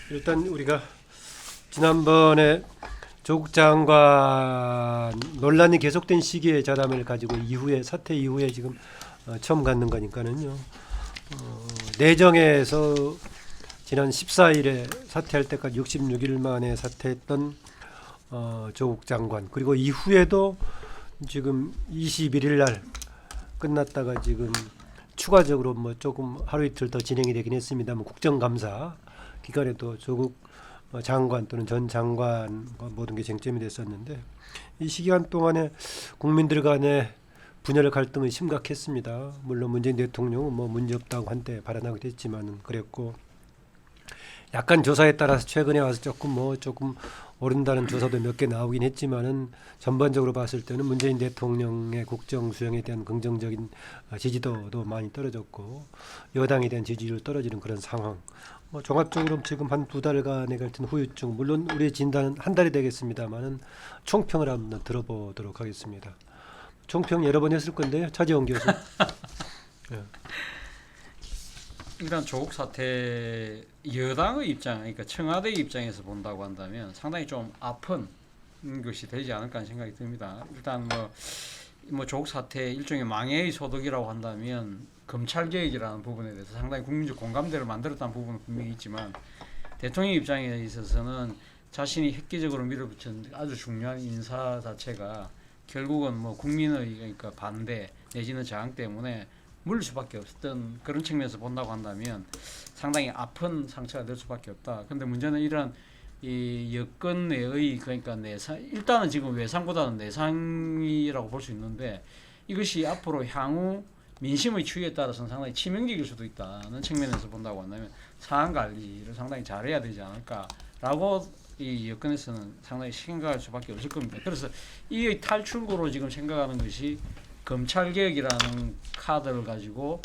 일단 우리가 지난번에 조국 장관 논란이 계속된 시기에 자담회를 가지고 이후에 사퇴 이후에 지금 처음 갖는 거니까는요. 내정에서 지난 14일에 사퇴할 때까지 66일 만에 사퇴했던 조국 장관, 그리고 이후에도 지금 21일 날 끝났다가 지금 추가적으로 뭐 조금 하루 이틀 더 진행이 되긴 했습니다만 국정감사 기간에도 조국 장관 또는 전 장관과 모든 게 쟁점이 됐었는데, 이 시간 동안에 국민들 간의 분열 갈등은 심각했습니다. 물론 문재인 대통령은 뭐 문제 없다고 한때 발언하기도 했지만은 그랬고, 약간 조사에 따라서 최근에 와서 조금 오른다는 조사도 몇 개 나오긴 했지만은 전반적으로 봤을 때는 문재인 대통령의 국정 수행에 대한 긍정적인 지지도도 많이 떨어졌고, 여당에 대한 지지율 떨어지는 그런 상황. 종합적으로 지금 한 두 달간의 같은 후유증, 물론 우리의 진단은 한 달이 되겠습니다만은 총평을 한번 들어보도록 하겠습니다. 총평 여러 번 했을 건데요, 차재원 교수. 예. 일단 조국 사태 여당의 입장, 그러니까 청와대 입장에서 본다고 한다면 상당히 좀 아픈 것이 되지 않을까 하는 생각이 듭니다. 일단 뭐 조국 사태 일종의 망해의 소독이라고 한다면 검찰 개혁이라는 부분에 대해서 상당히 국민적 공감대를 만들었다는 부분은 분명히 있지만, 대통령 입장에 있어서는 자신이 획기적으로 밀어붙인 아주 중요한 인사 자체가 결국은 뭐 국민의 그러니까 반대 내지는 저항 때문에 물릴 수밖에 없었던 그런 측면에서 본다고 한다면 상당히 아픈 상처가 될 수밖에 없다. 근데 문제는 이런 이 여권 내의 그러니까 내상, 일단은 지금 외상보다는 내상이라고 볼 수 있는데, 이것이 앞으로 향후 민심의 추이에 따라서는 상당히 치명적일 수도 있다는 측면에서 본다고 한다면 상황 관리를 상당히 잘해야 되지 않을까라고 이 여권에서는 상당히 생각할 수밖에 없을 겁니다. 그래서 이 탈출구로 지금 생각하는 것이 검찰 개혁이라는 카드를 가지고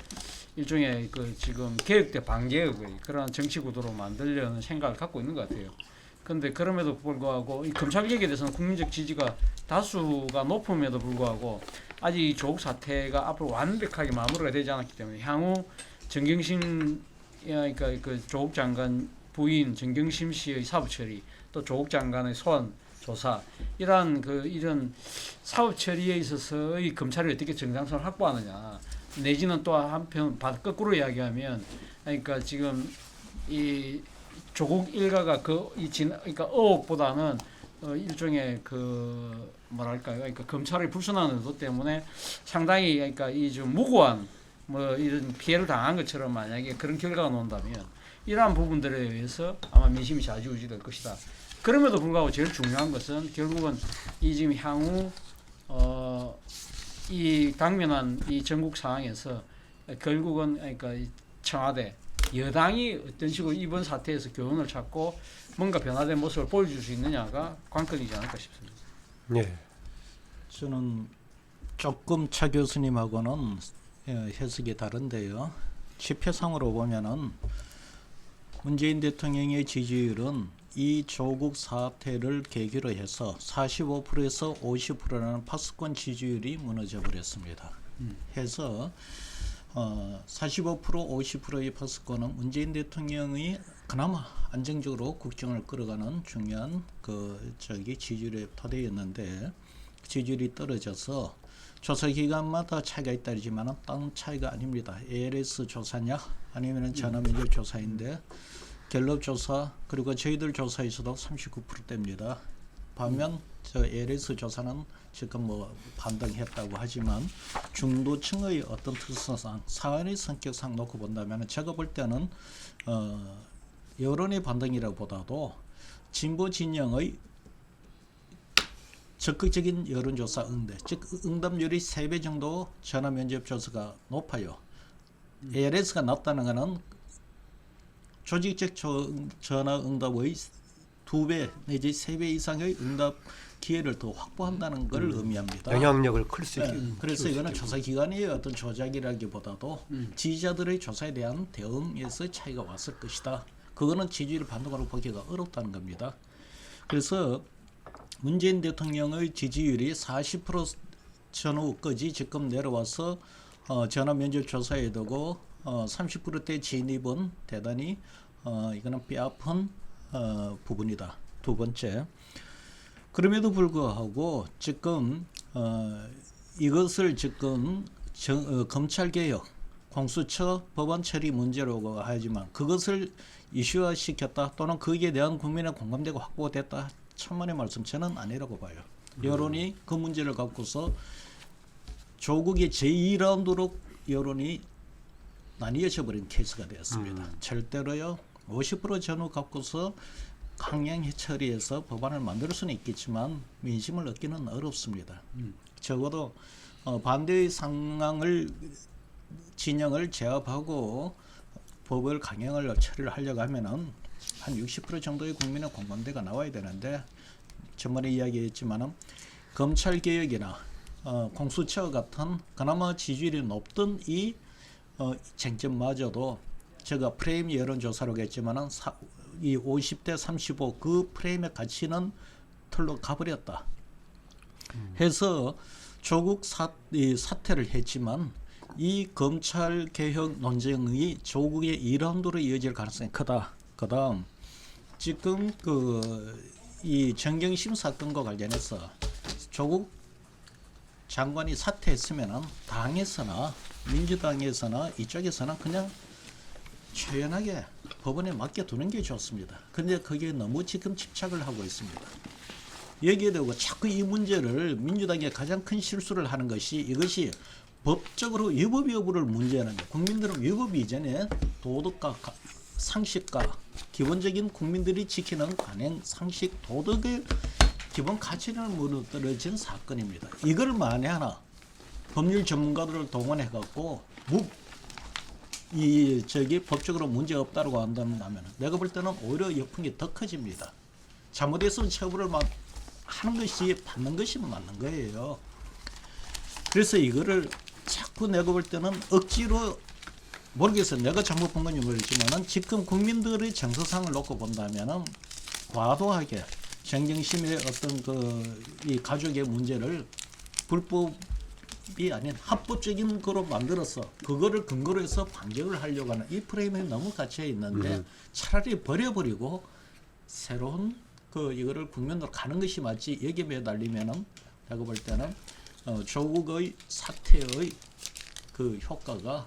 일종의 지금 개혁 대 반개혁의 그런 정치 구도로 만들려는 생각을 갖고 있는 것 같아요. 그런데 그럼에도 불구하고 이 검찰 개혁에 대해서는 국민적 지지가 다수가 높음에도 불구하고 아직 이 조국 사태가 앞으로 완벽하게 마무리가 되지 않았기 때문에 향후 정경심, 그러니까 조국 장관 부인 정경심 씨의 사법 처리, 또 조국 장관의 소환 조사, 이런 사업 처리에 있어서의 검찰이 어떻게 정당성을 확보하느냐, 내지는 또 한편 거꾸로 이야기하면, 그러니까 지금 이 조국 일가가 그러니까 의혹보다는 일종의 뭐랄까요, 그러니까 검찰의 불순한 의도 때문에 상당히 그러니까 이 좀 무고한 뭐 이런 피해를 당한 것처럼 만약에 그런 결과가 나온다면 이러한 부분들에 의해서 아마 민심이 좌지우지될 것이다. 그럼에도 불구하고 제일 중요한 것은 결국은 이 지금 향후 이 당면한 이 전국 상황에서 결국은 그러니까 청와대 여당이 어떤 식으로 이번 사태에서 교훈을 찾고 뭔가 변화된 모습을 보여줄 수 있느냐가 관건이지 않을까 싶습니다. 네. 저는 조금 차 교수님하고는 해석이 다른데요. 지표상으로 보면은 문재인 대통령의 지지율은 이 조국 사태를 계기로 해서 45%에서 50%라는 파수권 지지율이 무너져 버렸습니다. 해서 45% 50%의 파수권은 문재인 대통령이 그나마 안정적으로 국정을 끌어가는 중요한 지지율의 토대였는데, 지지율이 떨어져서 조사 기간마다 차이가 있다지만 딴 차이가 아닙니다. ALS 조사냐 아니면 전화면접 조사인데, 갤럽 조사 그리고 저희들 조사에서도 39%대입니다. 반면 저 ALS 조사는 지금 뭐 반등했다고 하지만 중도층의 어떤 특성상 사안의 성격상 놓고 본다면 제가 볼 때는 여론의 반등이라보다도 진보 진영의 적극적인 여론조사 응대, 즉 응답률이 3배 정도 전화 면접 조사가 높아요. ALS가 낮다는 것은 조직적 전화 응답의 2배 내지 3배 이상의 응답 기회를 더 확보한다는 걸 의미합니다. 영향력을 클 수 있게. 그래서 이거는 조사 기관의 어떤 조작이라기보다도 지지자들의 조사에 대한 대응에서 차이가 왔을 것이다. 그거는 지지율 반등으로 보기가 어렵다는 겁니다. 그래서 문재인 대통령의 지지율이 40% 전후까지 지금 내려와서 전화 면접 조사에 두고 30%대 진입은 대단히 이거는 뼈아픈 부분이다. 두 번째, 그럼에도 불구하고 지금 이것을 지금 검찰개혁, 공수처 법안 처리 문제라고 하지만 그것을 이슈화시켰다 또는 거기에 대한 국민의 공감대가 확보됐다. 천만의 말씀, 저는 아니라고 봐요. 여론이 그 문제를 갖고서 조국의 제2라운드로 여론이 나뉘어져 버린 케이스가 되었습니다. 절대로요 50% 전후 갖고서 강행 처리해서 법안을 만들 수는 있겠지만 민심을 얻기는 어렵습니다. 적어도 반대의 상황을 진영을 제압하고 법을 강행을 처리를 하려고 하면은 한 60% 정도의 국민의 공감대가 나와야 되는데 전번에 이야기했지만은 검찰 개혁이나 공수처 같은 그나마 지지율이 높던 이 쟁점마저도 제가 프레임 여론조사로 했지만은 이 50대 35 그 프레임의 가치는 털로 가버렸다. 해서 조국 사퇴를 했지만 이 검찰 개혁 논쟁이 조국의 2라운드로 이어질 가능성이 크다. 그다음 지금 이 정경심 사건과 관련해서 조국 장관이 사퇴했으면은 당에서나 민주당에서나 이쪽에서는 그냥 초연하게 법원에 맡겨두는 게 좋습니다. 근데 그게 너무 지금 집착을 하고 있습니다. 여기에 대고 자꾸 이 문제를 민주당의 가장 큰 실수를 하는 것이 이것이 법적으로 위법 여부를 문제하는 거예요. 국민들은 위법 이전에 도덕과 상식과 기본적인 국민들이 지키는 관행, 상식, 도덕의 기본 가치를 무너뜨려진 사건입니다. 이걸 만에 하나 법률 전문가들을 동원해 갖고 법적으로 문제 없다고 한다면 내가 볼 때는 오히려 역풍이 더 커집니다. 잘못해서 처벌을 하는 것이 받는 것이 맞는 거예요. 그래서 이거를 자꾸 내가 볼 때는 억지로 모르겠어요. 내가 잘못 본 건지 모르겠지만은 지금 국민들의 정서상을 놓고 본다면은 과도하게 정경심의 어떤 이 가족의 문제를 불법이 아닌 합법적인 거로 만들어서 그거를 근거로 해서 판결을 하려고 하는 이 프레임에 너무 갇혀 있는데 차라리 버려버리고 새로운 이거를 국면으로 가는 것이 맞지. 여기에 매달리면은 내가 볼 때는 조국의 사퇴의 그 효과가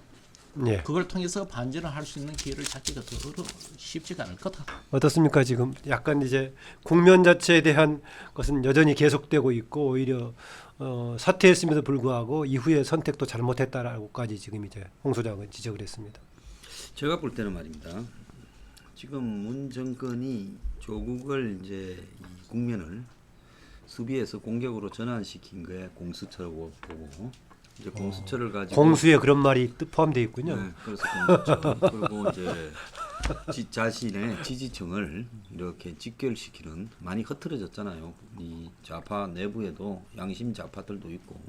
예. 그걸 통해서 반전을 할 수 있는 기회를 찾기가 더 쉽지가 않을 거다. 어떻습니까? 지금 약간 이제 국면 자체에 대한 것은 여전히 계속되고 있고 오히려 사퇴했음에도 불구하고 이후에 선택도 잘못했다라고까지 지금 이제 홍 소장은 지적을 했습니다. 제가 볼 때는 말입니다. 지금 문 정권이 조국을 이제 이 국면을 수비해서 공격으로 전환시킨 거에 공수처라고 보고 이제 공수처를 가지고 공수에 그런 말이 포함되어 있군요. 네, 그래서 공수처 그리고 이제 자신의 지지층을 이렇게 직결시키는 많이 흐트러졌잖아요. 이 좌파 내부에도 양심 좌파들도 있고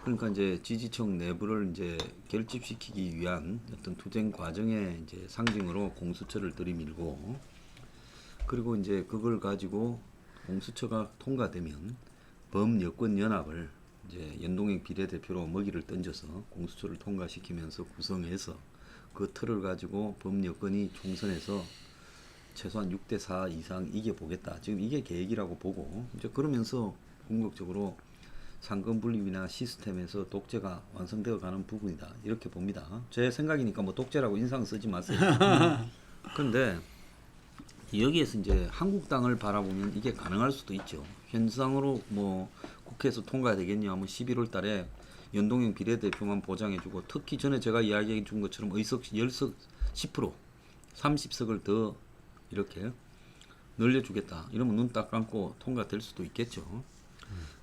그러니까 이제 지지층 내부를 이제 결집시키기 위한 어떤 투쟁 과정의 이제 상징으로 공수처를 들이밀고 그리고 이제 그걸 가지고 공수처가 통과되면 범여권 연합을 이제 연동형 비례대표로 먹이를 던져서 공수처를 통과시키면서 구성해서 그 틀을 가지고 범여권이 총선에서 최소한 6대4 이상 이겨보겠다. 지금 이게 계획이라고 보고 이제 그러면서 궁극적으로 상권 분립이나 시스템에서 독재가 완성되어 가는 부분이다. 이렇게 봅니다. 제 생각이니까 뭐 독재라고 인상 쓰지 마세요. 그런데 여기에서 이제 한국당을 바라보면 이게 가능할 수도 있죠. 현상으로 뭐 국회에서 통과되겠냐 하면 11월 달에 연동형 비례대표만 보장해주고 특히 전에 제가 이야기해 준 것처럼 의석 10석 10% 30석을 더 이렇게 늘려주겠다. 이러면 눈 딱 감고 통과될 수도 있겠죠.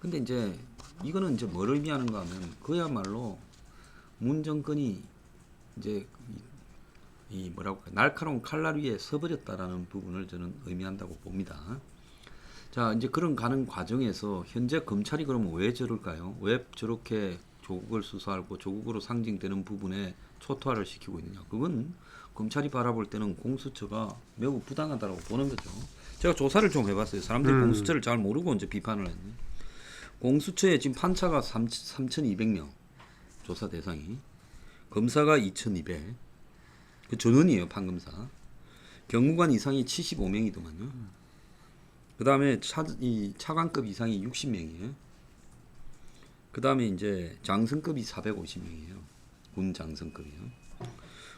근데 이제 이거는 이제 뭘 의미하는가 하면 그야말로 문 정권이 이제 이 뭐라고 할까 날카로운 칼날 위에 서버렸다라는 부분을 저는 의미한다고 봅니다. 자 이제 그런 가는 과정에서 현재 검찰이 그러면 왜 저럴까요? 왜 저렇게 조국을 수사하고 조국으로 상징되는 부분에 초토화를 시키고 있느냐? 그건 검찰이 바라볼 때는 공수처가 매우 부당하다고 보는 거죠. 제가 조사를 좀 해봤어요. 사람들이 공수처를 잘 모르고 이제 비판을 했네. 공수처에 지금 판사가 3,200명 조사 대상이 검사가 2,200. 그 전원이에요 판검사. 경무관 이상이 75명이더만요. 그 다음에 차관급 이상이 60명이에요. 그 다음에 이제 장성급이 450명이에요. 군 장성급이요.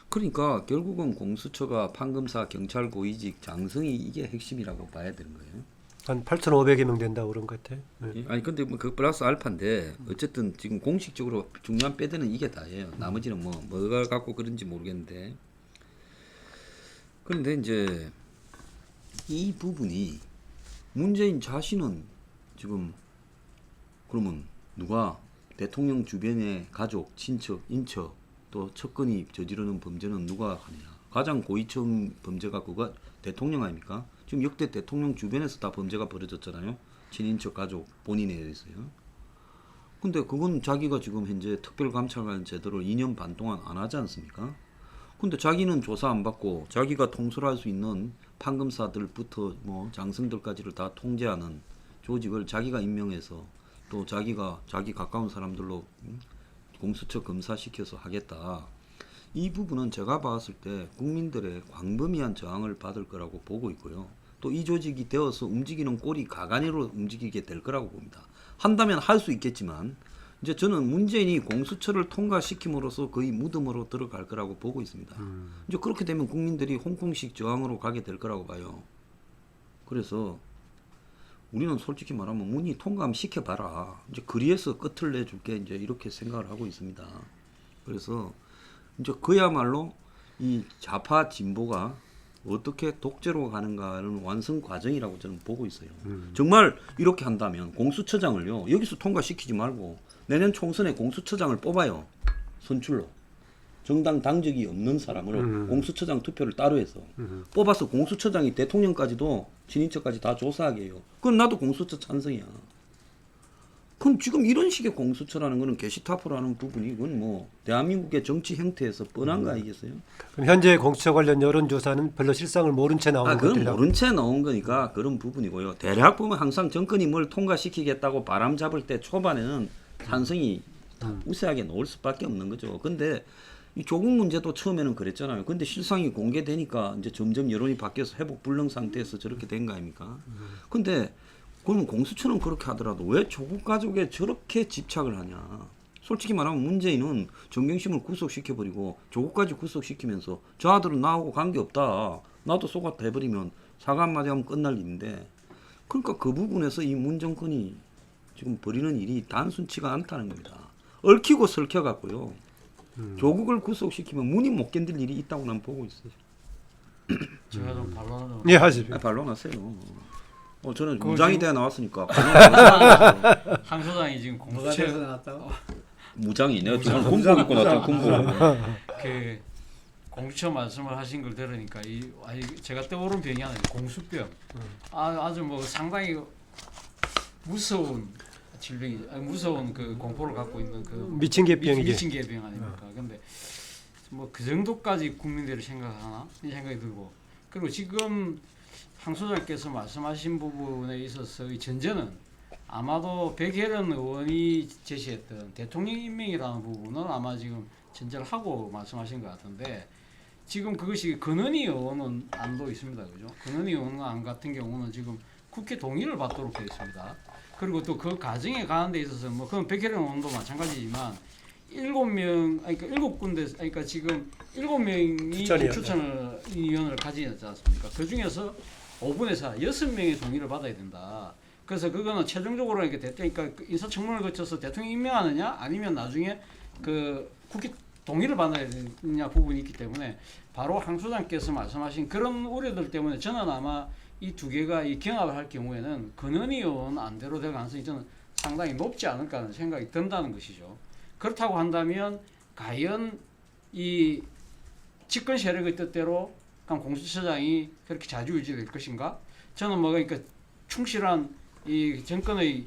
그러니까 결국은 공수처가 판검사, 경찰 고위직, 장성이 이게 핵심이라고 봐야 되는 거예요. 한 8,500여 명 된다고 그런 것 같아. 네. 아니 근데 뭐 그 플러스 알파인데 어쨌든 지금 공식적으로 중요한 빼드는 이게 다예요. 나머지는 뭐가 갖고 그런지 모르겠는데. 그런데 이제 이 부분이 문재인 자신은 지금 그러면 누가 대통령 주변의 가족, 친척, 인척 또 측근이 저지르는 범죄는 누가 하느냐? 가장 고위층 범죄가 그거 대통령 아닙니까? 지금 역대 대통령 주변에서 다 범죄가 벌어졌잖아요. 친인척 가족 본인에 대해서요. 근데 그건 자기가 지금 현재 특별감찰관 제도를 2년 반 동안 안 하지 않습니까? 근데 자기는 조사 안 받고 자기가 통솔할 수 있는 판검사들부터 뭐 장성들까지를 다 통제하는 조직을 자기가 임명해서 또 자기가 자기 가까운 사람들로 공수처 검사시켜서 하겠다. 이 부분은 제가 봤을 때 국민들의 광범위한 저항을 받을 거라고 보고 있고요. 또 이 조직이 되어서 움직이는 꼴이 가관으로 움직이게 될 거라고 봅니다. 한다면 할 수 있겠지만 이제 저는 문재인이 공수처를 통과시킴으로써 거의 무덤으로 들어갈 거라고 보고 있습니다. 이제 그렇게 되면 국민들이 홍콩식 저항으로 가게 될 거라고 봐요. 그래서 우리는 솔직히 말하면 문의 통과하면 시켜봐라. 이제 그리에서 끝을 내줄게 이제 이렇게 생각을 하고 있습니다. 그래서 이제 그야말로 이 좌파 진보가 어떻게 독재로 가는가는 완성 과정이라고 저는 보고 있어요. 정말 이렇게 한다면 공수처장을요 여기서 통과시키지 말고 내년 총선에 공수처장을 뽑아요. 선출로 정당 당적이 없는 사람으로 공수처장 투표를 따로 해서 뽑아서 공수처장이 대통령까지도 친인척까지 다 조사하게 해요. 그럼 나도 공수처 찬성이야. 그럼 지금 이런 식의 공수처라는 거는 게시타프라는 부분이 이건 뭐 대한민국의 정치 형태에서 뻔한 거 아니겠어요? 그럼 현재 공수처 관련 여론조사는 별로 실상을 모른 채 나오는 그건 것들이라고. 모른 채 나온 거니까 그런 부분이고요. 대략 보면 항상 정권이 뭘 통과시키겠다고 바람 잡을 때 초반에는 찬성이 우세하게 나올 수밖에 없는 거죠. 근데 이 조국 문제도 처음에는 그랬잖아요. 근데 실상이 공개되니까 이제 점점 여론이 바뀌어서 회복 불능 상태에서 저렇게 된 거 아닙니까? 근데 그러면 공수처는 그렇게 하더라도 왜 조국 가족에 저렇게 집착을 하냐? 솔직히 말하면 문재인은 정경심을 구속시켜버리고 조국까지 구속시키면서 저 아들은 나하고 관계없다. 나도 속았다 해버리면 사과 한마디 하면 끝날 일인데 그러니까 그 부분에서 이 문 정권이 지금 벌이는 일이 단순치가 않다는 겁니다. 얽히고 설켜갖고요. 조국을 구속시키면 문이 못 견딜 일이 있다고 난 보고 있어요. 제가 좀 반론을 좀 예, 하십시오. 반론하세요. 저는 그거 무장이 지금- 돼 나왔으니까 반론하세요. 한 소장이 지금 뭐가 공수처 돼서 나왔다고? 무장이 내가 지금 군복 입고 나왔잖아. 군복. 그 공수처 말씀을 하신 걸 들으니까 제가 떠오른 병이 하나 있어요. 공수병. 아주 뭐 상당히 무서운 질병이 무서운 그 공포를 갖고 있는 그 미친 개병이지. 미친 개병 아닙니까? 근데 뭐 그 정도까지 국민들이 생각하나 이 생각이 들고 그리고 지금 황 소장께서 말씀하신 부분에 있어서 이 전제는 아마도 백혜련 의원이 제시했던 대통령 임명이라는 부분은 아마 지금 전제를 하고 말씀하신 것 같은데 지금 그것이 근은희 의원은 안도 있습니다, 그죠? 근은희 의원 안 같은 경우는 지금 국회 동의를 받도록 되어 있습니다. 그리고 또 그 과정에 가는 데 있어서 뭐 그건 백혜련 의원도 마찬가지지만 7명, 그러니까 7군데, 그러니까 지금 7명이 추천을 위원을 가지지 않습니까? 그 중에서 5분의 4, 6명의 동의를 받아야 된다. 그래서 그거는 최종적으로 이렇게 그러니까 인사청문을 거쳐서 대통령 임명하느냐, 아니면 나중에 그 국회 동의를 받아야 되느냐 부분이 있기 때문에 바로 황 소장께서 말씀하신 그런 우려들 때문에 저는 아마 이 두 개가 이 경합을 할 경우에는 근은희 의원 안대로 될 가능성이 저는 상당히 높지 않을까 하는 생각이 든다는 것이죠. 그렇다고 한다면 과연 이 집권 세력의 뜻대로 공수처장이 그렇게 자주유지될 것인가? 저는 뭐 그러니까 충실한 이 정권의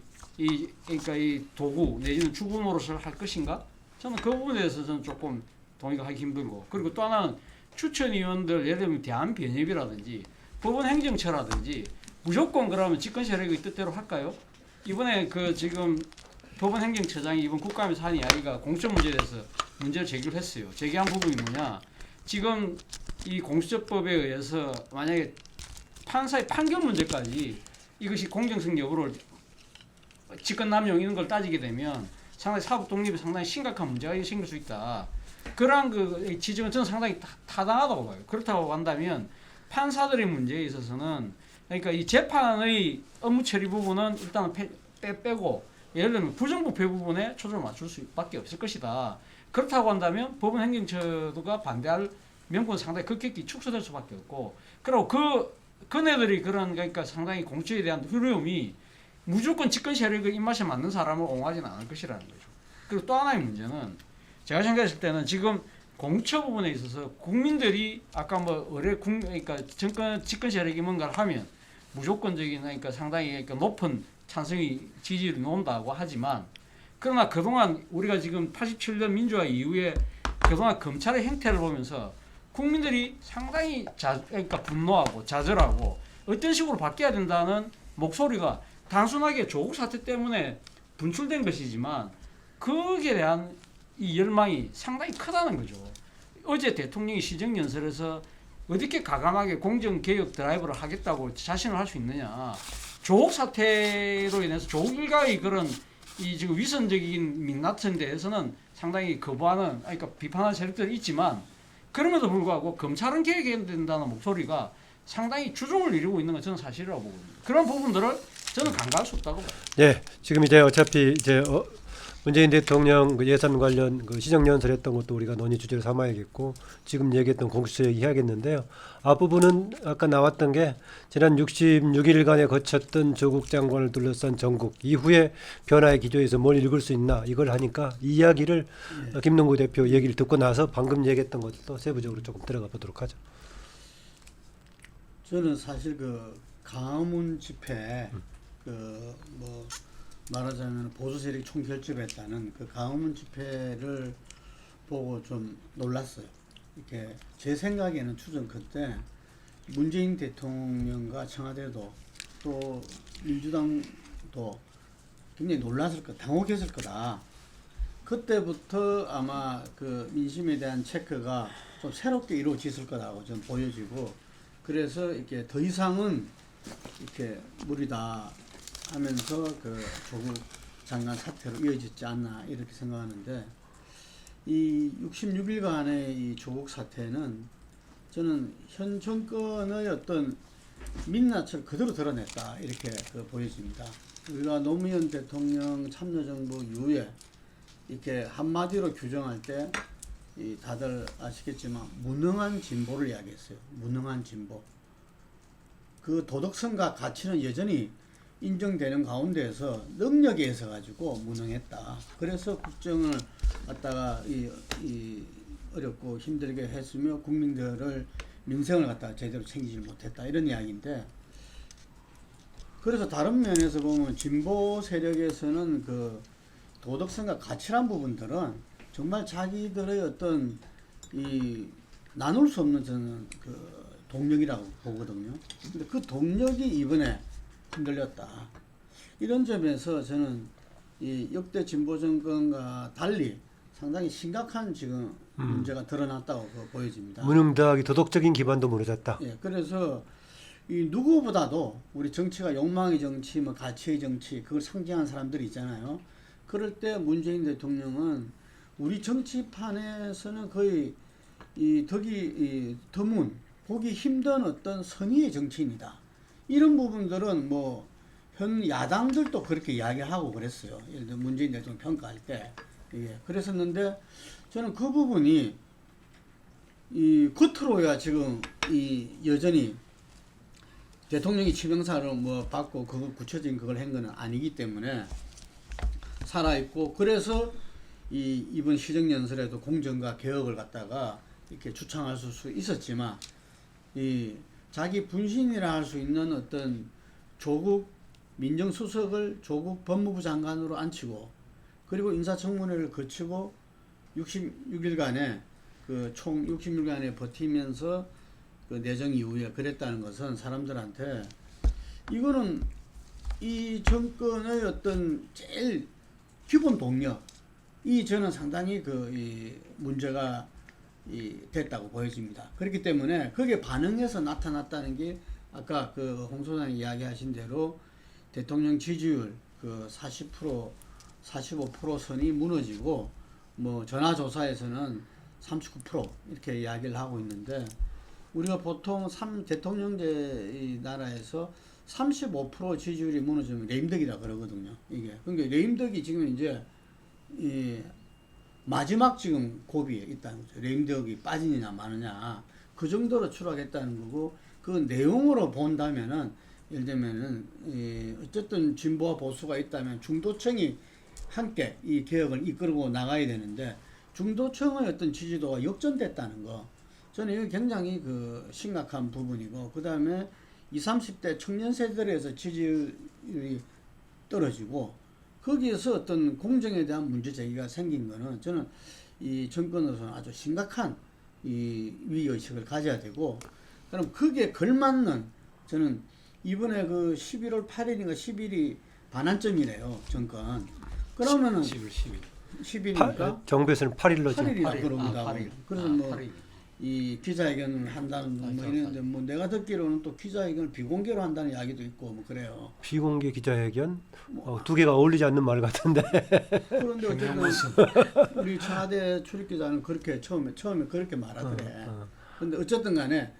그러니까 이 도구 내지는 주구 노릇을 할 것인가? 저는 그 부분에 대해서 저는 조금 동의가 하기 힘들고 그리고 또 하나는 추천위원들 예를 들면 대한변협이라든지 법원행정처라든지 무조건 그러면 집권 세력의 뜻대로 할까요? 이번에 그 지금 법원행정처장이 이번 국감에서 한 이야기가 공천 문제에 대해서 문제를 제기를 했어요. 제기한 부분이 뭐냐? 지금 이 공수처법에 의해서 만약에 판사의 판결 문제까지 이것이 공정성 여부를 직권 남용 이런 걸 따지게 되면 상당히 사법 독립에 상당히 심각한 문제가 생길 수 있다. 그러한 그 지적은 저는 상당히 타당하다고 봐요. 그렇다고 한다면 판사들의 문제에 있어서는 그러니까 이 재판의 업무 처리 부분은 일단 빼고 예를 들면 부정부패 부분에 초점을 맞출 수밖에 없을 것이다. 그렇다고 한다면 법원 행정처가 반대할 명분은 상당히 급격히 축소될 수밖에 없고, 그리고 그네들이 그런 그러니까 상당히 공처에 대한 두려움이 무조건 직권 세력의 입맛에 맞는 사람을 옹호하지는 않을 것이라는 거죠. 그리고 또 하나의 문제는 제가 생각했을 때는 지금 공처 부분에 있어서 국민들이 아까 뭐 그러니까 직권 세력이 뭔가를 하면 무조건적인 그러니까 상당히 그러니까 높은 찬성이 지지율이 나온다고 하지만, 그러나 그동안 우리가 지금 87년 민주화 이후에 그동안 검찰의 행태를 보면서 국민들이 상당히 그러니까 분노하고 좌절하고 어떤 식으로 바뀌어야 된다는 목소리가 단순하게 조국 사태 때문에 분출된 것이지만 거기에 대한 이 열망이 상당히 크다는 거죠. 어제 대통령이 시정연설에서 어떻게 가감하게 공정개혁 드라이브를 하겠다고 자신을 할 수 있느냐. 조국 사태로 인해서 조국 일가의 그런 이 지금 위선적인 민낯에 대해서는 상당히 거부하는, 그러니까 비판하는 세력들이 있지만 그럼에도 불구하고 검찰은 개혁해야 된다는 목소리가 상당히 주종을 이루고 있는 건 저는 사실이라고 보거든요. 그런 부분들을 저는 간과할 수 없다고 봐요. 네, 지금 이제 어차피 이제 문재인 대통령 그 예산 관련 그 시정연설했던 것도 우리가 논의 주제로 삼아야겠고, 지금 얘기했던 공수처 얘기해야겠는데요. 앞부분은 아까 나왔던 게 지난 66일간에 거쳤던 조국 장관을 둘러싼 전국 이후의 변화의 기조에서 뭘 읽을 수 있나 이걸 하니까 이 이야기를 김동구 대표 얘기를 듣고 나서 방금 얘기했던 것도 세부적으로 조금 들어가 보도록 하죠. 저는 사실 그 광화문 집회 뭐 말하자면 보수 세력이 총결집했다는 그 광화문 집회를 보고 좀 놀랐어요. 이렇게 제 생각에는 추정 그때 문재인 대통령과 청와대도 또 민주당도 굉장히 놀랐을 거, 당혹했을 거다. 그때부터 아마 그 민심에 대한 체크가 좀 새롭게 이루어졌을 거라고 좀 보여지고, 그래서 이렇게 더 이상은 이렇게 무리다 하면서 그 조국 장관 사태로 이어졌지 않나 이렇게 생각하는데, 이 66일간의 이 조국 사태는 저는 현 정권의 어떤 민낯을 그대로 드러냈다 이렇게 보여집니다. 우리가 노무현 대통령 참여정부 이후에 이렇게 한마디로 규정할 때 다들 아시겠지만 무능한 진보를 이야기했어요. 무능한 진보. 그 도덕성과 가치는 여전히 인정되는 가운데에서 능력에 의해서 가지고 무능했다. 그래서 국정을 갖다가 어렵고 힘들게 했으며 국민들을 민생을 갖다가 제대로 챙기지 못했다 이런 이야기인데, 그래서 다른 면에서 보면 진보 세력에서는 그 도덕성과 가치란 부분들은 정말 자기들의 어떤 나눌 수 없는 저는 그 동력이라고 보거든요. 근데 그 동력이 이번에 흔들렸다. 이런 점에서 저는 이 역대 진보 정권과 달리 상당히 심각한 지금 문제가 드러났다고 보여집니다. 무능 더하기 도덕적인 기반도 무너졌다. 예, 그래서 이 누구보다도 우리 정치가 욕망의 정치, 뭐 가치의 정치, 그걸 상징하는 사람들이 있잖아요. 그럴 때 문재인 대통령은 우리 정치판에서는 거의 드문, 보기 힘든 어떤 선의의 정치인이다. 이런 부분들은 뭐 현 야당들도 그렇게 이야기하고 그랬어요. 예를 들어 문재인 대통령 평가할 때. 예, 그랬었는데 저는 그 부분이 겉으로야 지금 여전히 대통령이 치명사를 뭐 받고 그거 구체적인 그걸 한 거는 아니기 때문에 살아있고, 그래서 이번 시정연설에도 공정과 개혁을 갖다가 이렇게 주창할 수 있었지만 자기 분신이라 할 수 있는 어떤 조국 민정수석을 조국 법무부 장관으로 앉히고, 그리고 인사청문회를 거치고 66일간의 총 66일간에 버티면서 그 내정 이후에 그랬다는 것은 사람들한테 이거는 이 정권의 어떤 제일 기본 동력, 저는 상당히 이 문제가 됐다고 보여집니다. 그렇기 때문에 그게 반응해서 나타났다는 게 아까 그 홍 소장이 이야기하신 대로 대통령 지지율 그 40%, 45% 선이 무너지고 뭐 전화조사에서는 39% 이렇게 이야기를 하고 있는데 우리가 보통 대통령제 이 나라에서 35% 지지율이 무너지면 레임덕이라 그러거든요. 이게 그러니까 레임덕이 지금 이제 이 마지막 지금 고비에 있다는 거죠. 레임덕이 빠지느냐 마느냐 그 정도로 추락했다는 거고 그 내용으로 본다면은 예를 들면은 어쨌든 진보와 보수가 있다면 중도층이 함께 이 개혁을 이끌고 나가야 되는데 중도층의 어떤 지지도가 역전됐다는 거 저는 이게 굉장히 그 심각한 부분이고 그 다음에 20, 30대 청년 세대에서 지지율이 떨어지고 거기에서 어떤 공정에 대한 문제 제기가 생긴 거는 저는 이 정권으로서는 아주 심각한 이 위의식을 가져야 되고 그럼 그게 걸맞는 저는 이번에 그 11월 8일인가 10일이 반환점이래요 정권 그러면은 10일 10일 10일이니까 정부에서는 8일로 지금 8일이라 그럽니다. 8일. 그래서 뭐 이 기자회견을 한다는 뭐 이랬는데 뭐 내가 듣기로는 또 기자회견을 비공개로 한다는 이야기도 있고 뭐 그래요. 비공개 기자회견 두 개가 어울리지 않는 말 같은데. 그런데 어쨌든 우리 청와대 출입기자는 그렇게 처음에 그렇게 말하더래. 근데 어쨌든 간에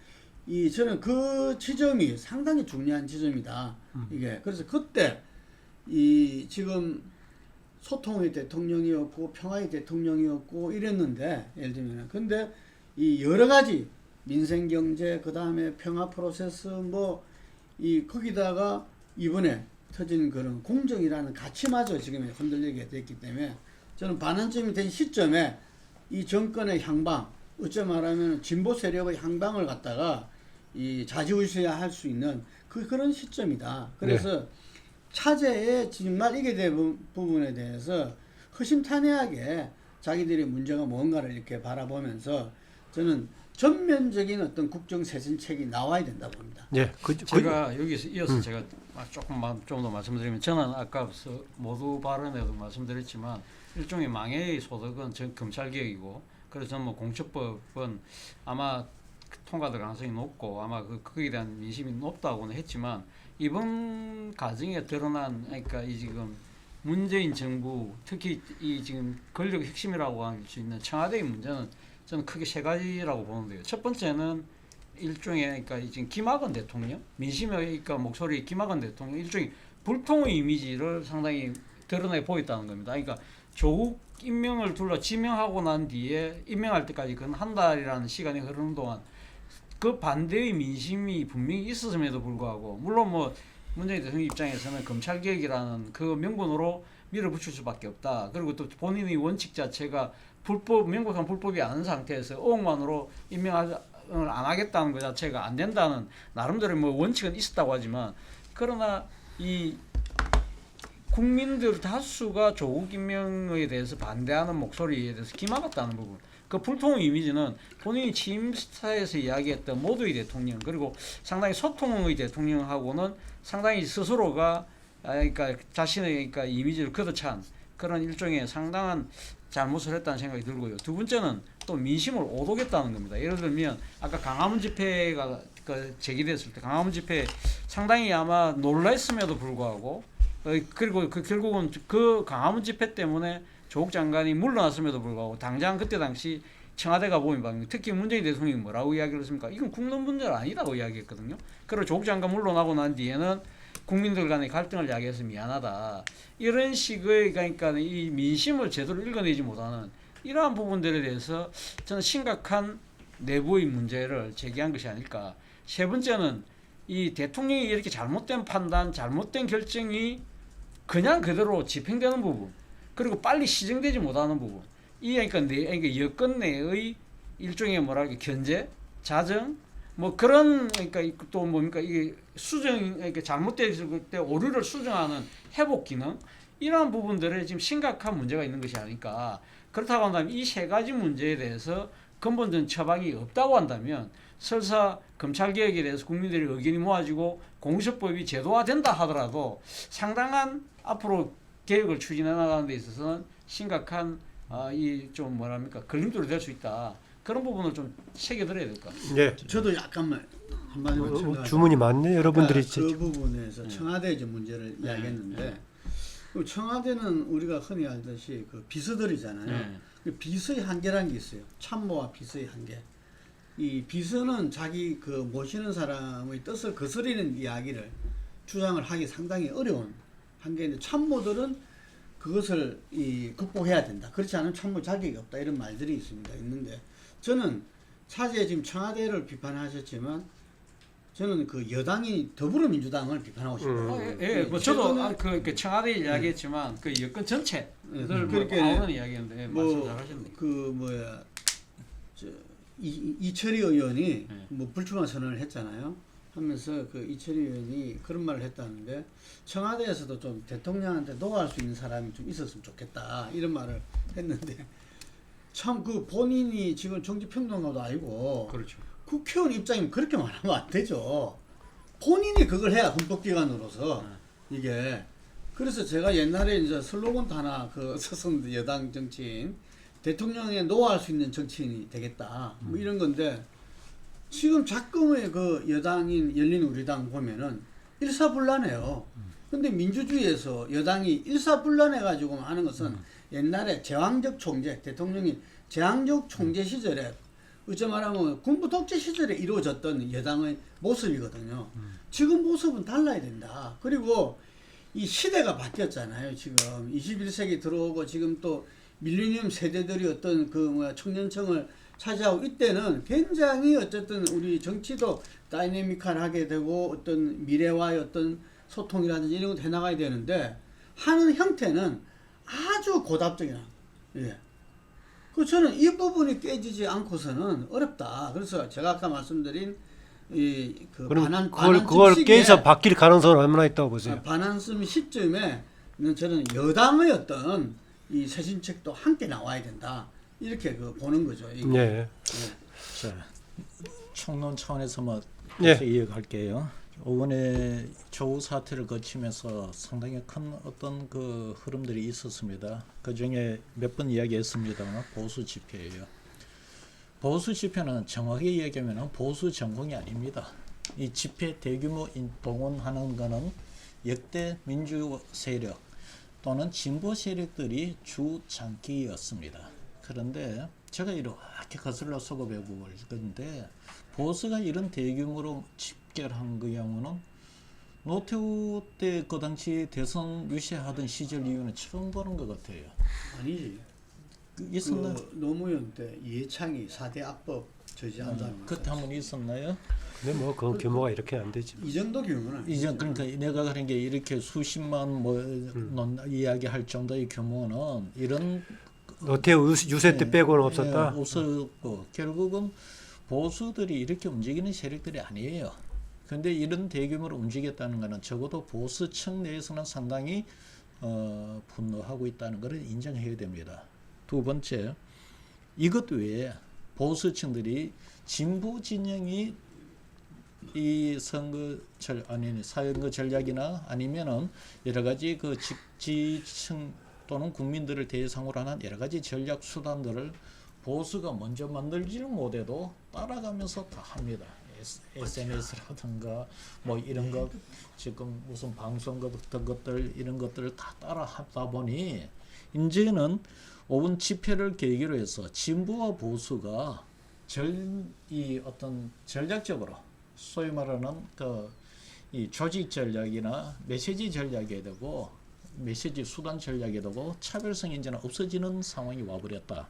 저는 그 지점이 상당히 중요한 지점이다. 이게 그래서 그때 지금 소통의 대통령이었고 평화의 대통령이었고 이랬는데 예를 들면 근데 이 여러 가지 민생 경제 그 다음에 평화 프로세스 거기다가 이번에 터진 그런 공정이라는 가치마저 지금 흔들리게 됐기 때문에 저는 반환점이 된 시점에 이 정권의 향방 어쩌 말하면 진보 세력의 향방을 갖다가 좌지우지할 수 있는 그런 시점이다. 그래서 네. 차제에 정말 이게 된 부분에 대해서 허심탄회하게 자기들의 문제가 뭔가를 이렇게 바라보면서 저는 전면적인 어떤 국정 쇄신책이 나와야 된다고 봅니다. 네, 제가 여기서 이어서 제가 조금만 좀 더 말씀드리면 저는 아까 모두 발언에도 말씀드렸지만 일종의 망해의 소득은 검찰 개혁이고 그래서 저는 뭐 공처법은 아마 통과될 가능성이 높고 아마 거기에 대한 민심이 높다고는 했지만 이번 과정에 드러난 그러니까 이 지금 문재인 정부 특히 이 지금 권력 핵심이라고 할 수 있는 청와대의 문제는 저는 크게 세 가지라고 보는데요. 첫 번째는 일종의 그러니까 지금 김학원 대통령 민심의 그러니까 목소리 김학원 대통령 일종의 불통의 이미지를 상당히 드러내 보였다는 겁니다. 그러니까 조국 임명을 둘러 지명하고 난 뒤에 임명할 때까지 그 한 달이라는 시간이 흐르는 동안 그 반대의 민심이 분명히 있었음에도 불구하고 물론 뭐 문재인 대통령 입장에서는 검찰 개혁이라는 그 명분으로 밀어붙일 수밖에 없다. 그리고 또 본인의 원칙 자체가 명백한 불법이 아닌 상태에서 의혹만으로 임명을 안 하겠다는 것 자체가 안 된다는 나름대로 뭐 원칙은 있었다고 하지만 그러나 이 국민들 다수가 조국 임명에 대해서 반대하는 목소리에 대해서 기막았다는 부분. 그 불통 이미지는 본인이 취임사에서 이야기했던 모두의 대통령 그리고 상당히 소통의 대통령하고는 상당히 스스로가 그러니까 자신의 그러니까 이미지를 걷어찬 그런 일종의 상당한 잘못을 했다는 생각이 들고요. 두 번째는 또 민심을 오독했다는 겁니다. 예를 들면 아까 강화문 집회가 제기됐을 때 강화문 집회 상당히 아마 놀랐음에도 불구하고 그리고 결국은 그 강화문 집회 때문에 조국 장관이 물러났음에도 불구하고 당장 그때 당시 청와대가 보면 특히 문재인 대통령이 뭐라고 이야기를 했습니까? 이건 국론 문제가 아니라고 이야기했거든요. 그리고 조국 장관 물러나고 난 뒤에는 국민들 간의 갈등을 야기해서 미안하다. 이런 식의 그러니까 이 민심을 제대로 읽어내지 못하는 이러한 부분들에 대해서 저는 심각한 내부의 문제를 제기한 것이 아닐까. 세 번째는 이 대통령이 이렇게 잘못된 판단, 잘못된 결정이 그냥 그대로 집행되는 부분, 그리고 빨리 시정되지 못하는 부분. 그러니까 여권 내의 일종의 뭐랄까 견제, 자정, 뭐 그런 그러니까 또 뭡니까 이게 수정 그러니까 잘못됐을 때 오류를 수정하는 회복 기능 이러한 부분들에 지금 심각한 문제가 있는 것이 아닐까. 그렇다고 한다면 이 세 가지 문제에 대해서 근본적인 처방이 없다고 한다면 설사 검찰 개혁에 대해서 국민들의 의견이 모아지고 공수처법이 제도화된다 하더라도 상당한 앞으로 개혁을 추진해 나가는 데 있어서는 심각한 이 좀 뭐랍니까 걸림돌이 될 수 있다. 그런 부분을 좀 새겨들어야 될 것 같아요. 네. 저도 약간만 한마디만 첨가하자면 주문이 많네. 여러분들이 그 부분에서 청와대 이제 문제를 이야기했는데 그 청와대는 우리가 흔히 알듯이 그 비서들이잖아요. 네. 그 비서의 한계라는 게 있어요. 참모와 비서의 한계. 이 비서는 자기 그 모시는 사람의 뜻을 거스리는 이야기를 주장을 하기 상당히 어려운 한계인데 참모들은 그것을 극복해야 된다. 그렇지 않으면 참모 자격이 없다. 이런 말들이 있는데 저는 차제에 지금 청와대를 비판하셨지만 저는 그 여당이 더불어민주당을 비판하고 싶어요. 뭐 저도 그 청와대 이야기했지만 그 여권 전체를 그러니까 아우르는 이야기인데 말씀 잘하셨네요. 이철희 의원이 네. 뭐 불출마 선언을 했잖아요. 하면서 그 이철희 의원이 그런 말을 했다는데 청와대에서도 좀 대통령한테 노할 수 있는 사람이 좀 있었으면 좋겠다 이런 말을 했는데 참 그 본인이 지금 정치평론가도 아니고 그렇죠. 국회의원 입장이면 그렇게 말하면 안 되죠. 본인이 그걸 해야 헌법기관으로서 이게. 그래서 제가 옛날에 이제 슬로건 하나 썼었는데 여당 정치인 대통령에 노할 수 있는 정치인이 되겠다 뭐 이런 건데 지금 작금의 그 여당인 열린우리당 보면은 일사불란해요. 근데 민주주의에서 여당이 일사불란해 가지고 하는 것은 옛날에 제왕적 총재 대통령이 제왕적 총재 시절에 어째 말하면 군부 독재 시절에 이루어졌던 여당의 모습이거든요. 지금 모습은 달라야 된다. 그리고 이 시대가 바뀌었잖아요. 지금 21세기 들어오고 지금 또 밀레니엄 세대들이 어떤 청년층을 차지하고 이때는 굉장히 어쨌든 우리 정치도 다이내믹하게 되고 어떤 미래와의 어떤 소통이라든지 이런 것도 해나가야 되는데 하는 형태는 아주 고답적이야. 예. 그 저는 이 부분이 깨지지 않고서는 어렵다. 그래서 제가 아까 말씀드린 그럼 그걸 깨서 바뀔 가능성은 얼마나 있다고 보세요? 반환점 시점에 저는 여당의 어떤 이 새신책도 함께 나와야 된다. 이렇게 보는 거죠. 이게. 네. 자, 총론 차원에서 뭐 예. 이어갈게요. 이번에 조국 사태를 거치면서 상당히 큰 어떤 그 흐름들이 있었습니다. 그 중에 몇 번 이야기했습니다만 보수 집회예요. 보수 집회는 정확하게 이야기하면 보수 전공이 아닙니다. 이 집회 대규모 동원하는 것은 역대 민주 세력 또는 진보 세력들이 주 장기였습니다. 그런데 제가 이렇게 거슬러 속아볼 건데 보수가 이런 대규모로 집결한 그 경우는 노태우 때 그 당시 대선 유세하던 시절 이후는 처음 보는 것 같아요. 아니지. 있었나? 노무현 때 이해창이 4대 악법 저지한다는 그때 한번 있었나요? 근데 뭐 그 규모가 이렇게 안 되지. 이 정도 규모는 이전 그러니까 내가 그런 게 이렇게 수십만 이야기할 정도의 규모는 이런 노태우 유세 때 빼고는 없었다. 없었고 결국은 보수들이 이렇게 움직이는 세력들이 아니에요. 근데 이런 대규모로 움직였다는 것은 적어도 보수층 내에서는 상당히 분노하고 있다는 것을 인정해야 됩니다. 두 번째, 이것 외에 보수층들이 진보 진영이 이 선거 전략이나 아니면은 여러 가지 그 지지층 또는 국민들을 대상으로 하는 여러 가지 전략 수단들을 보수가 먼저 만들지는 못해도 따라가면서 다 합니다. SNS라든가 뭐 이런 것 지금 무슨 방송 같은 것들 이런 것들을 다 따라 하다 보니 이제는 5분 집회를 계기로 해서 진보와 보수가 이 어떤 전략적으로 소위 말하는 이 조직 전략이나 메시지 전략이 되고 메시지 수단 전략이 되고 차별성이 이제는 없어지는 상황이 와버렸다.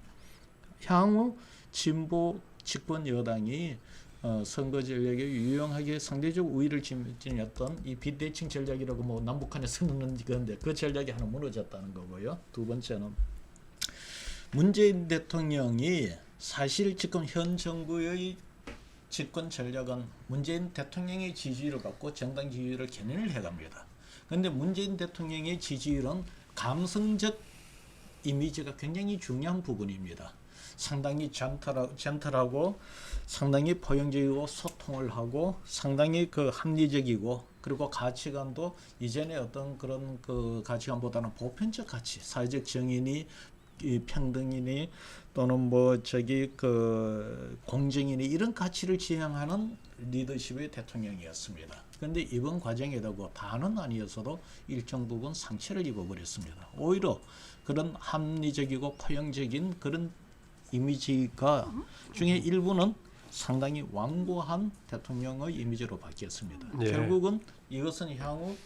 향후 진보 집권 여당이 선거 전략에 유용하게 상대적 우위를 지녔던 이 비대칭 전략이라고 뭐 남북한에 쓰는 건데 그 전략이 하나 무너졌다는 거고요. 두 번째는 문재인 대통령이 사실 지금 현 정부의 집권 전략은 문재인 대통령의 지지율을 갖고 정당 지지율을 견인을 해갑니다. 그런데 문재인 대통령의 지지율은 감성적 이미지가 굉장히 중요한 부분입니다. 상당히 젠틀하고 상당히 포용적이고 소통을 하고 상당히 합리적이고 그리고 가치관도 이전에 어떤 그런 그 가치관보다는 보편적 가치, 사회적 정의니 이 평등이니 또는 뭐 저기 그 공정이니 이런 가치를 지향하는 리더십의 대통령이었습니다. 그런데 이번 과정에도 다는 아니었어도 일정 부분 상처를 입어버렸습니다. 오히려 그런 합리적이고 포용적인 그런 이미지가 중에 일부는 상당히 완고한 대통령의 이미지로 바뀌었습니다. 예. 결국은 이것은 향후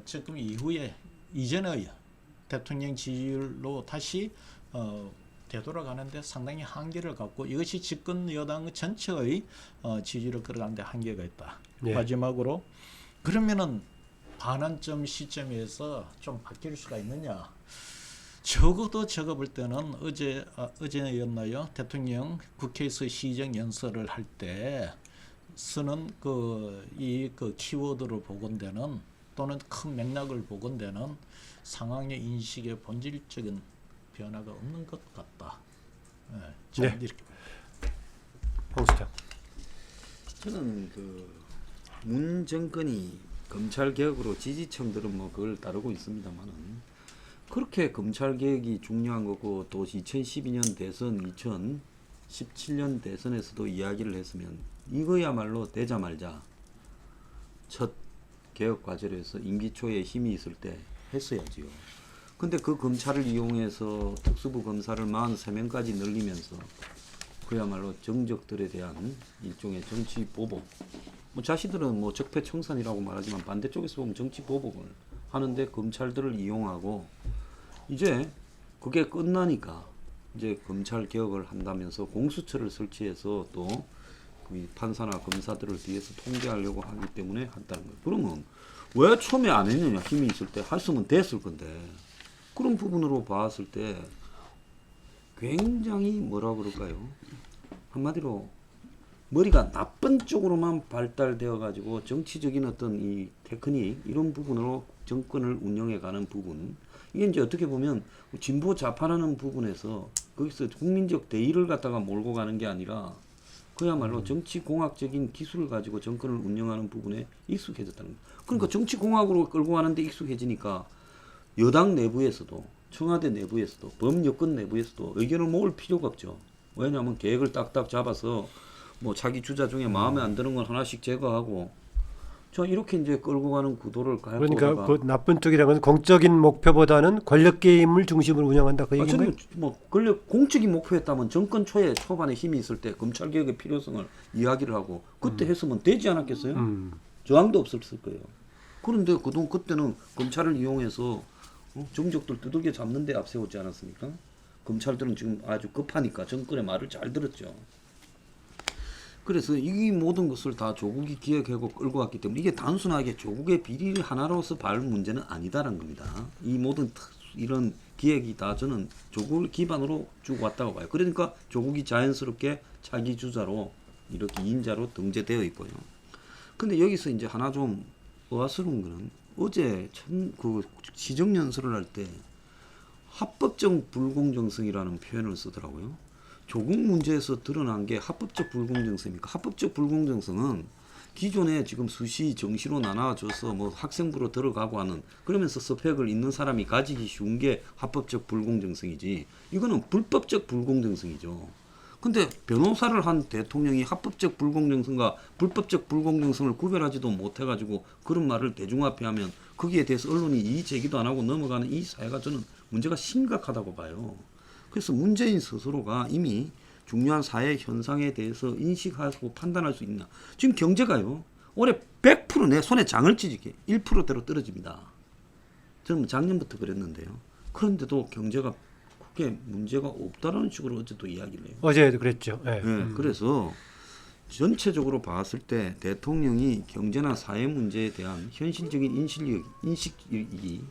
지금 이후에 이전의 대통령 지지율로 다시 되돌아가는데 상당히 한계를 갖고 이것이 집권 여당 전체의 지지를 끌어가는데 한계가 있다. 예. 마지막으로 그러면은 반환점 시점에서 좀 바뀔 수가 있느냐? 적어도 제가 볼 때는 어제였나요? 대통령 국회에서 시정 연설을 할 때 쓰는 그 키워드를 보건대는 또는 큰 맥락을 보건대는 상황의 인식의 본질적인 변화가 없는 것 같다. 저는 네. 이렇게 홍 수장. 저는 문 정권이 검찰 개혁으로 지지층들은 뭐 그걸 따르고 있습니다만은 그렇게 검찰 개혁이 중요한 거고 또 2012년 대선, 2017년 대선에서도 이야기를 했으면 이거야말로 되자 말자 첫 개혁 과제로서 임기 초에 힘이 있을 때 했어야지요. 근데 그 검찰을 이용해서 특수부 검사를 43명까지 늘리면서 그야말로 정적들에 대한 일종의 정치 보복. 뭐 자신들은 뭐 적폐청산이라고 말하지만 반대쪽에서 보면 정치 보복을 하는데 검찰들을 이용하고 이제 그게 끝나니까 이제 검찰 개혁을 한다면서 공수처를 설치해서 또 그 판사나 검사들을 뒤에서 통제하려고 하기 때문에 한다는 거예요. 그러면 왜 처음에 안 했느냐? 힘이 있을 때 했으면 됐을 건데 그런 부분으로 봤을 때 굉장히 뭐라 그럴까요? 한마디로 머리가 나쁜 쪽으로만 발달되어 가지고 정치적인 어떤 이 테크닉 이런 부분으로 정권을 운영해가는 부분 이게 이제 어떻게 보면 진보 좌파라는 부분에서 거기서 국민적 대의를 갖다가 몰고 가는 게 아니라 그야말로 정치공학적인 기술을 가지고 정권을 운영하는 부분에 익숙해졌다는 거예요. 그러니까 정치공학으로 끌고 가는데 익숙해지니까 여당 내부에서도 청와대 내부에서도 범여권 내부에서도 의견을 모을 필요가 없죠. 왜냐하면 계획을 딱딱 잡아서 뭐 자기 주자 중에 마음에 안 드는 건 하나씩 제거하고 저 이렇게 이제 끌고 가는 구도를 갖고 그러니까 그 나쁜 쪽이라는 건 공적인 목표보다는 권력 게임을 중심으로 운영한다 그 얘기인가요? 저는 뭐 권력 공적인 목표였다면 정권 초반에 힘이 있을 때 검찰 개혁의 필요성을 이야기를 하고 그때 했으면 되지 않았겠어요? 저항도 없었을 거예요. 그런데 그때는 검찰을 이용해서 정적들 두들겨 잡는 데 앞세웠지 않았습니까? 검찰들은 지금 아주 급하니까 정권의 말을 잘 들었죠. 그래서 이 모든 것을 다 조국이 기획하고 끌고 왔기 때문에 이게 단순하게 조국의 비리 하나로서 발 문제는 아니다라는 겁니다. 이 모든 이런 기획이 다 저는 조국을 기반으로 쭉 왔다고 봐요. 그러니까 조국이 자연스럽게 차기 주자로 이렇게 2인자로 등재되어 있고요. 근데 여기서 이제 하나 좀 의아스러운 거는 어제 그 시정연설을 할 때 합법적 불공정성이라는 표현을 쓰더라고요. 조국 문제에서 드러난 게 합법적 불공정성입니까? 합법적 불공정성은 기존에 지금 수시 정시로 나눠져서 뭐 학생부로 들어가고 하는 그러면서 스펙을 있는 사람이 가지기 쉬운 게 합법적 불공정성이지 이거는 불법적 불공정성이죠. 근데 변호사를 한 대통령이 합법적 불공정성과 불법적 불공정성을 구별하지도 못해가지고 그런 말을 대중 앞에 하면 거기에 대해서 언론이 이의 제기도 안 하고 넘어가는 이 사회가 저는 문제가 심각하다고 봐요. 그래서 문재인 스스로가 이미 중요한 사회 현상에 대해서 인식하고 판단할 수 있나. 지금 경제가요. 올해 100% 내 손에 장을 찌지게 1%대로 떨어집니다. 저는 작년부터 그랬는데요. 그런데도 경제가 크게 문제가 없다라는 식으로 어제도 이야기를 해요. 어제도 그랬죠. 네. 그래서 전체적으로 봤을 때 대통령이 경제나 사회 문제에 대한 현실적인 인식이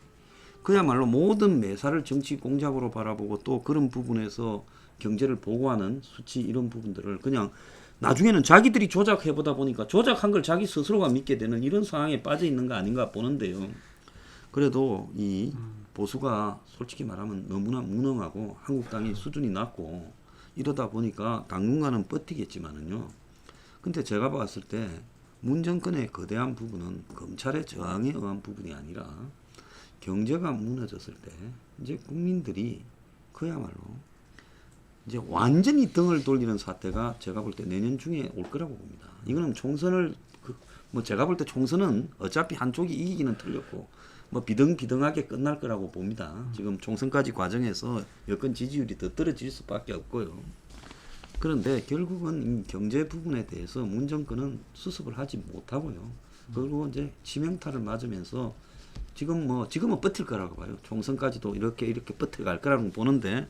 그야말로 모든 매사를 정치 공작으로 바라보고 또 그런 부분에서 경제를 보고하는 수치 이런 부분들을 그냥 나중에는 자기들이 조작해보다 보니까 조작한 걸 자기 스스로가 믿게 되는 이런 상황에 빠져 있는 거 아닌가 보는데요. 그래도 이 보수가 솔직히 말하면 너무나 무능하고 한국당이 수준이 낮고 이러다 보니까 당분간은 버티겠지만은요. 근데 제가 봤을 때 문 정권의 거대한 부분은 검찰의 저항에 의한 부분이 아니라 경제가 무너졌을 때 이제 국민들이 그야말로 이제 완전히 등을 돌리는 사태가 제가 볼 때 내년 중에 올 거라고 봅니다. 이거는 총선을 뭐 제가 볼 때 총선은 어차피 한쪽이 이기기는 틀렸고 뭐 비등비등하게 끝날 거라고 봅니다. 지금 총선까지 과정에서 여권 지지율이 더 떨어질 수밖에 없고요. 그런데 결국은 이 경제 부분에 대해서 문 정권은 수습을 하지 못하고요. 그리고 이제 치명타를 맞으면서 지금은 버틸 거라고 봐요. 총선까지도 이렇게 버텨갈 거라고 보는데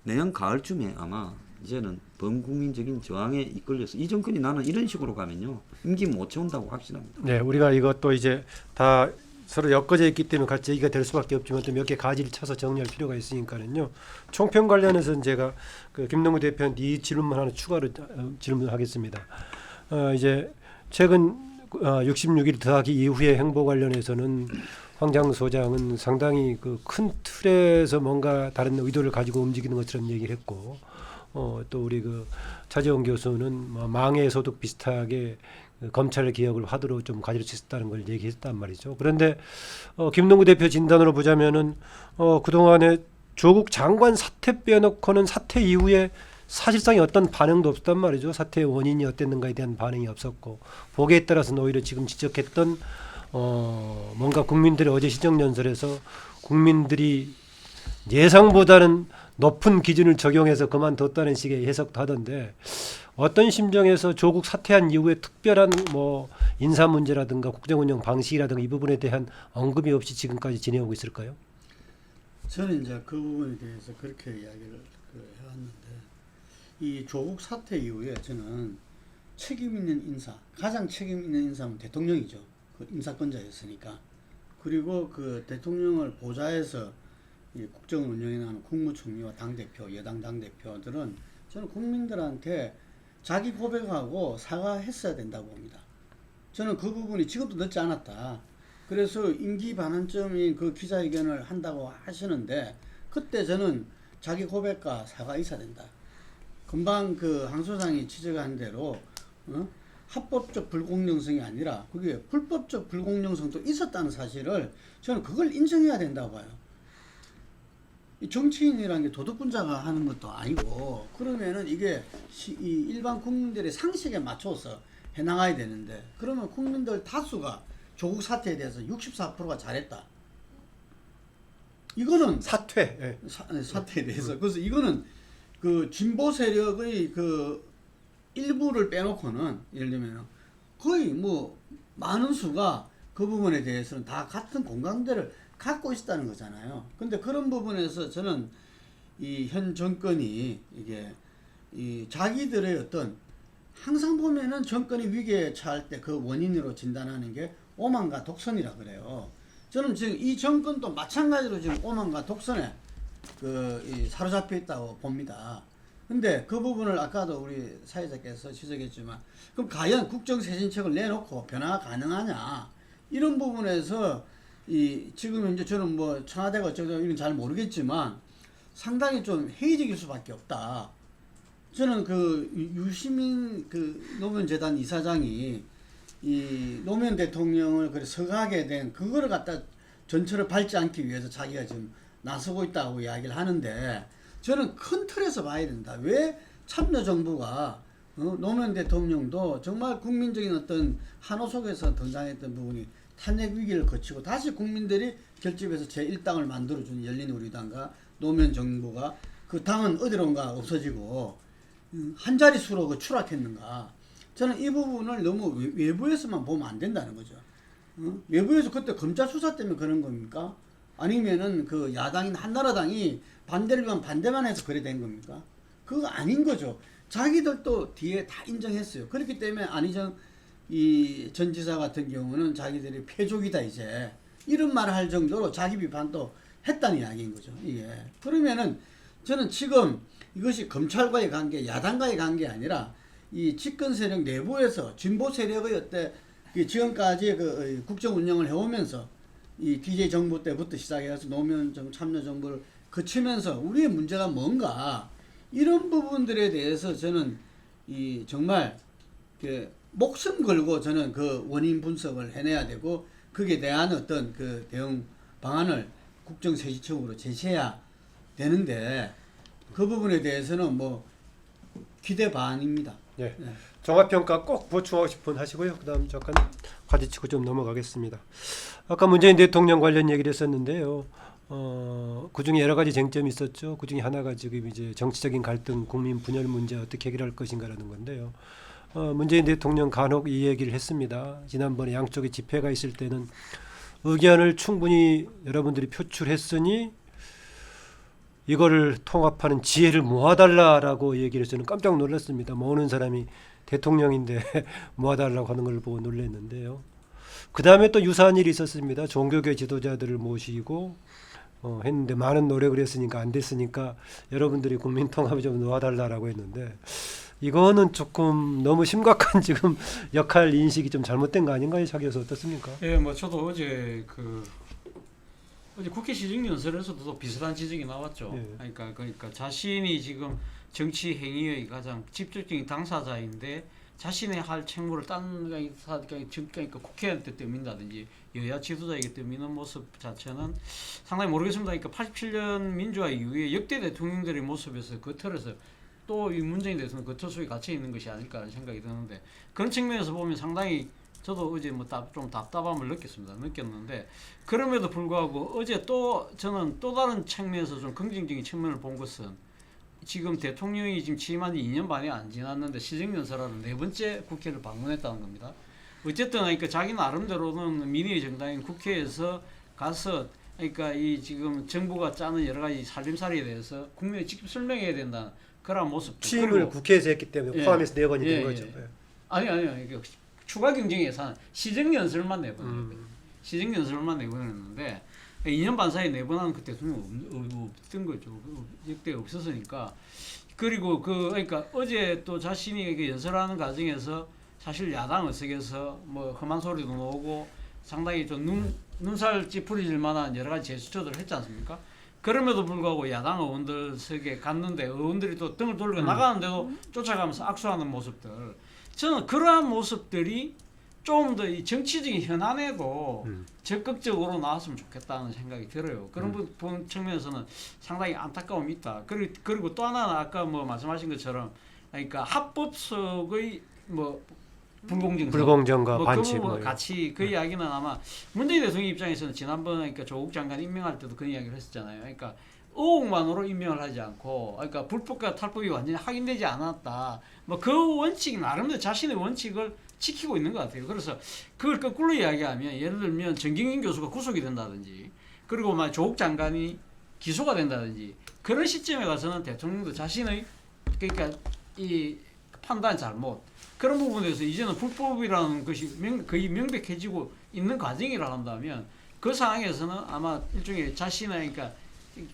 내년 가을쯤에 아마 이제는 범국민적인 저항에 이끌려서 이 정권이 나는 이런 식으로 가면요 임기 못 채운다고 확신합니다. 네, 우리가 이것도 이제 다 서로 엮어져 있기 때문에 같이 얘기가 될 수밖에 없지만 또 몇 개 가지를 쳐서 정리할 필요가 있으니까는요. 총평 관련해서는 제가 그 김동구 대표한테 이 질문만 하나 추가로 질문하겠습니다. 이제 최근 66일 더하기 이후의 행보 관련해서는 황장 소장은 상당히 그 큰 틀에서 뭔가 다른 의도를 가지고 움직이는 것처럼 얘기를 했고, 또 우리 그 차재원 교수는 뭐 망해 소득 비슷하게 검찰의 개혁을 화두로 좀 가질 수 있었다는 걸 얘기했단 말이죠. 그런데 김동구 대표 진단으로 보자면은 그동안에 조국 장관 사태 빼놓고는 사태 이후에 사실상의 어떤 반응도 없었단 말이죠. 사태의 원인이 어땠는가에 대한 반응이 없었고, 보기에 따라서는 오히려 지금 지적했던 뭔가 국민들의 어제 시정연설에서 국민들이 예상보다는 높은 기준을 적용해서 그만뒀다는 식의 해석도 하던데, 어떤 심정에서 조국 사퇴한 이후에 특별한 뭐 인사 문제라든가 국정운영 방식이라든가 이 부분에 대한 언급이 없이 지금까지 지내오고 있을까요? 저는 이제 그 부분에 대해서 그렇게 이야기를 해왔는데, 이 조국 사태 이후에 저는 책임 있는 인사, 가장 책임 있는 인사는 대통령이죠. 그 인사권자였으니까. 그리고 그 대통령을 보좌해서 이 국정을 운영해 나가는 국무총리와 당대표, 여당 당대표들은 저는 국민들한테 자기 고백하고 사과했어야 된다고 봅니다. 저는 그 부분이 지금도 늦지 않았다. 그래서 임기 반환점인 그 기자회견을 한다고 하시는데, 그때 저는 자기 고백과 사과 있어야 된다. 금방 그 황 소장이 지적한 대로 합법적 불공정성이 아니라 그게 불법적 불공정성도 있었다는 사실을 저는 그걸 인정해야 된다고 봐요. 이 정치인이라는 게 도덕군자가 하는 것도 아니고, 그러면은 이게 이 일반 국민들의 상식에 맞춰서 해나가야 되는데, 그러면 국민들 다수가 조국 사태에 대해서 64%가 잘했다. 이거는 사퇴. 예. 사태에 대해서. 그래서 이거는 그 진보 세력의 그 일부를 빼놓고는, 예를 들면 거의 뭐 많은 수가 그 부분에 대해서는 다 같은 공감대를 갖고 있었다는 거잖아요. 근데 그런 부분에서 저는 이 현 정권이 이게 이 자기들의 어떤, 항상 보면은 정권이 위기에 처할 때 그 원인으로 진단하는 게 오만과 독선이라 그래요. 저는 지금 이 정권도 마찬가지로 지금 오만과 독선에 이 사로잡혀 있다고 봅니다. 근데 그 부분을 아까도 우리 사회자께서 지적했지만, 그럼 과연 국정쇄신책을 내놓고 변화가 가능하냐, 이런 부분에서 지금 현재 저는 뭐 청와대가 어쩌고 이건 잘 모르겠지만 상당히 좀 회의적일 수밖에 없다. 저는 그 유시민 그 노무현재단 이사장이 이 노무현 대통령을 그래 서가게 된 그거를 갖다 전철을 밟지 않기 위해서 자기가 지금 나서고 있다고 이야기를 하는데, 저는 큰 틀에서 봐야 된다. 왜 참여정부가 노무현 대통령도 정말 국민적인 어떤 한호 속에서 등장했던 부분이 탄핵 위기를 거치고 다시 국민들이 결집해서 제1당을 만들어준 열린우리당과 노무현 정부가 그 당은 어디론가 없어지고 한 자릿수로 그 추락했는가. 저는 이 부분을 너무 외부에서만 보면 안 된다는 거죠. 외부에서 그때 검찰 수사 때문에 그런 겁니까? 아니면은 그 야당인 한나라당이 반대를 위한 반대만 해서 그래 된 겁니까? 그거 아닌 거죠. 자기들도 뒤에 다 인정했어요. 그렇기 때문에 안희정 이 전 지사 같은 경우는 자기들이 패족이다 이제 이런 말을 할 정도로 자기 비판도 했다는 이야기인 거죠. 이게 그러면은 저는 지금 이것이 검찰과의 관계, 야당과의 관계 아니라 이 집권 세력 내부에서 진보 세력의 어때 지금까지 그 국정 운영을 해오면서 이 DJ 정부 때부터 시작해서 노무현 참여 정부를 거치면서 우리의 문제가 뭔가, 이런 부분들에 대해서 저는 이 정말 그 목숨 걸고 저는 그 원인 분석을 해내야 되고, 거기에 대한 어떤 그 대응 방안을 국정쇄신청으로 제시해야 되는데, 그 부분에 대해서는 뭐 기대 반입니다. 예. 네. 종합평가 꼭 보충하고 싶은 하시고요. 그다음 잠깐 과지치고 좀 넘어가겠습니다. 아까 문재인 대통령 관련 얘기를 했었는데요. 그중에 여러 가지 쟁점이 있었죠. 그중에 하나가 지금 이제 정치적인 갈등, 국민 분열 문제 어떻게 해결할 것인가라는 건데요. 문재인 대통령 간혹 이 얘기를 했습니다. 지난번에 양쪽에 집회가 있을 때는 의견을 충분히 여러분들이 표출했으니 이거를 통합하는 지혜를 모아달라라고 얘기를 해서 저는 깜짝 놀랐습니다. 모으는 사람이 대통령인데 모아달라고 하는 걸 보고 놀랐는데요. 그 다음에 또 유사한 일이 있었습니다. 종교계 지도자들을 모시고 했는데 많은 노력을 했으니까 안 됐으니까 여러분들이 국민 통합을 좀 놓아달라고 했는데 이거는 조금 너무 심각한 지금 역할 인식이 좀 잘못된 거 아닌가요? 자기에서 어떻습니까? 예, 뭐 저도 어제 어제 국회 시정연설에서도 또 비슷한 지적이 나왔죠. 예. 그러니까 자신이 지금 정치 행위의 가장 직접적인 당사자인데 자신의 할 책무를 그러니까 국회한테 떠민다든지 여야 지도자에게 떠미는 모습 자체는 상당히 모르겠습니다. 그러니까 87년 민주화 이후에 역대 대통령들의 모습에서 그 틀에서 또 이 문재인 대통령 그 틀 속에 갇혀 있는 것이 아닐까 하는 생각이 드는데 그런 측면에서 보면 상당히 저도 어제 뭐 좀 답답함을 느꼈는데 그럼에도 불구하고 어제 또 저는 또 다른 측면에서 좀 긍정적인 측면을 본 것은 지금 대통령이 지금 취임한 지 2년 반이 안 지났는데 시정연설하러 4번째 국회를 방문했다는 겁니다. 어쨌든 그러니까 자기 나름대로는 민의의 정당인 국회에서 가서 그러니까 이 지금 정부가 짜는 여러 가지 살림살이에 대해서 국민에 직접 설명해야 된다는 그런 모습. 취임을 국회에서 했기 때문에 예. 포함해서 4번이 예, 된 거죠. 예. 아니요. 추가 경쟁 예산 시정연설만 내보냈거든요. 시정연설만 내보냈는데 2년 반 사이에 내보내는 그 대통령 없던 거죠. 역대 없었으니까. 그리고 그러니까 어제 또 자신이 이렇게 연설하는 과정에서 사실 야당 의석에서 뭐 험한 소리도 나오고 상당히 좀 눈살 찌푸리질 만한 여러 가지 제스처들을 했지 않습니까? 그럼에도 불구하고 야당 의원들석에 갔는데 의원들이 또 등을 돌리고 나가는데도 쫓아가면서 악수하는 모습들. 저는 그러한 모습들이 좀 더 이 정치적인 현안에도 적극적으로 나왔으면 좋겠다는 생각이 들어요. 그런 부분 측면에서는 상당히 안타까움이 있다. 그리고 또 하나는 아까 뭐 말씀하신 것처럼 그러니까 합법석의 뭐 불공정과 뭐 반칙 그 부분 같이 그 이야기는 아마 문재인 대통령 입장에서는 지난번 그러니까 조국 장관 임명할 때도 그 이야기를 했었잖아요. 그러니까 의혹만으로 임명을 하지 않고 그러니까 불법과 탈법이 완전히 확인되지 않았다. 뭐 그 원칙 나름대로 자신의 원칙을 지키고 있는 것 같아요. 그래서 그걸 거꾸로 이야기하면 예를 들면 정경인 교수가 구속이 된다든지 그리고 막 조국 장관이 기소가 된다든지 그런 시점에 가서는 대통령도 자신의 그러니까 이 판단 잘못 그런 부분에서 이제는 불법이라는 것이 거의 명백해지고 있는 과정이라 한다면 그 상황에서는 아마 일종의 자신의 그러니까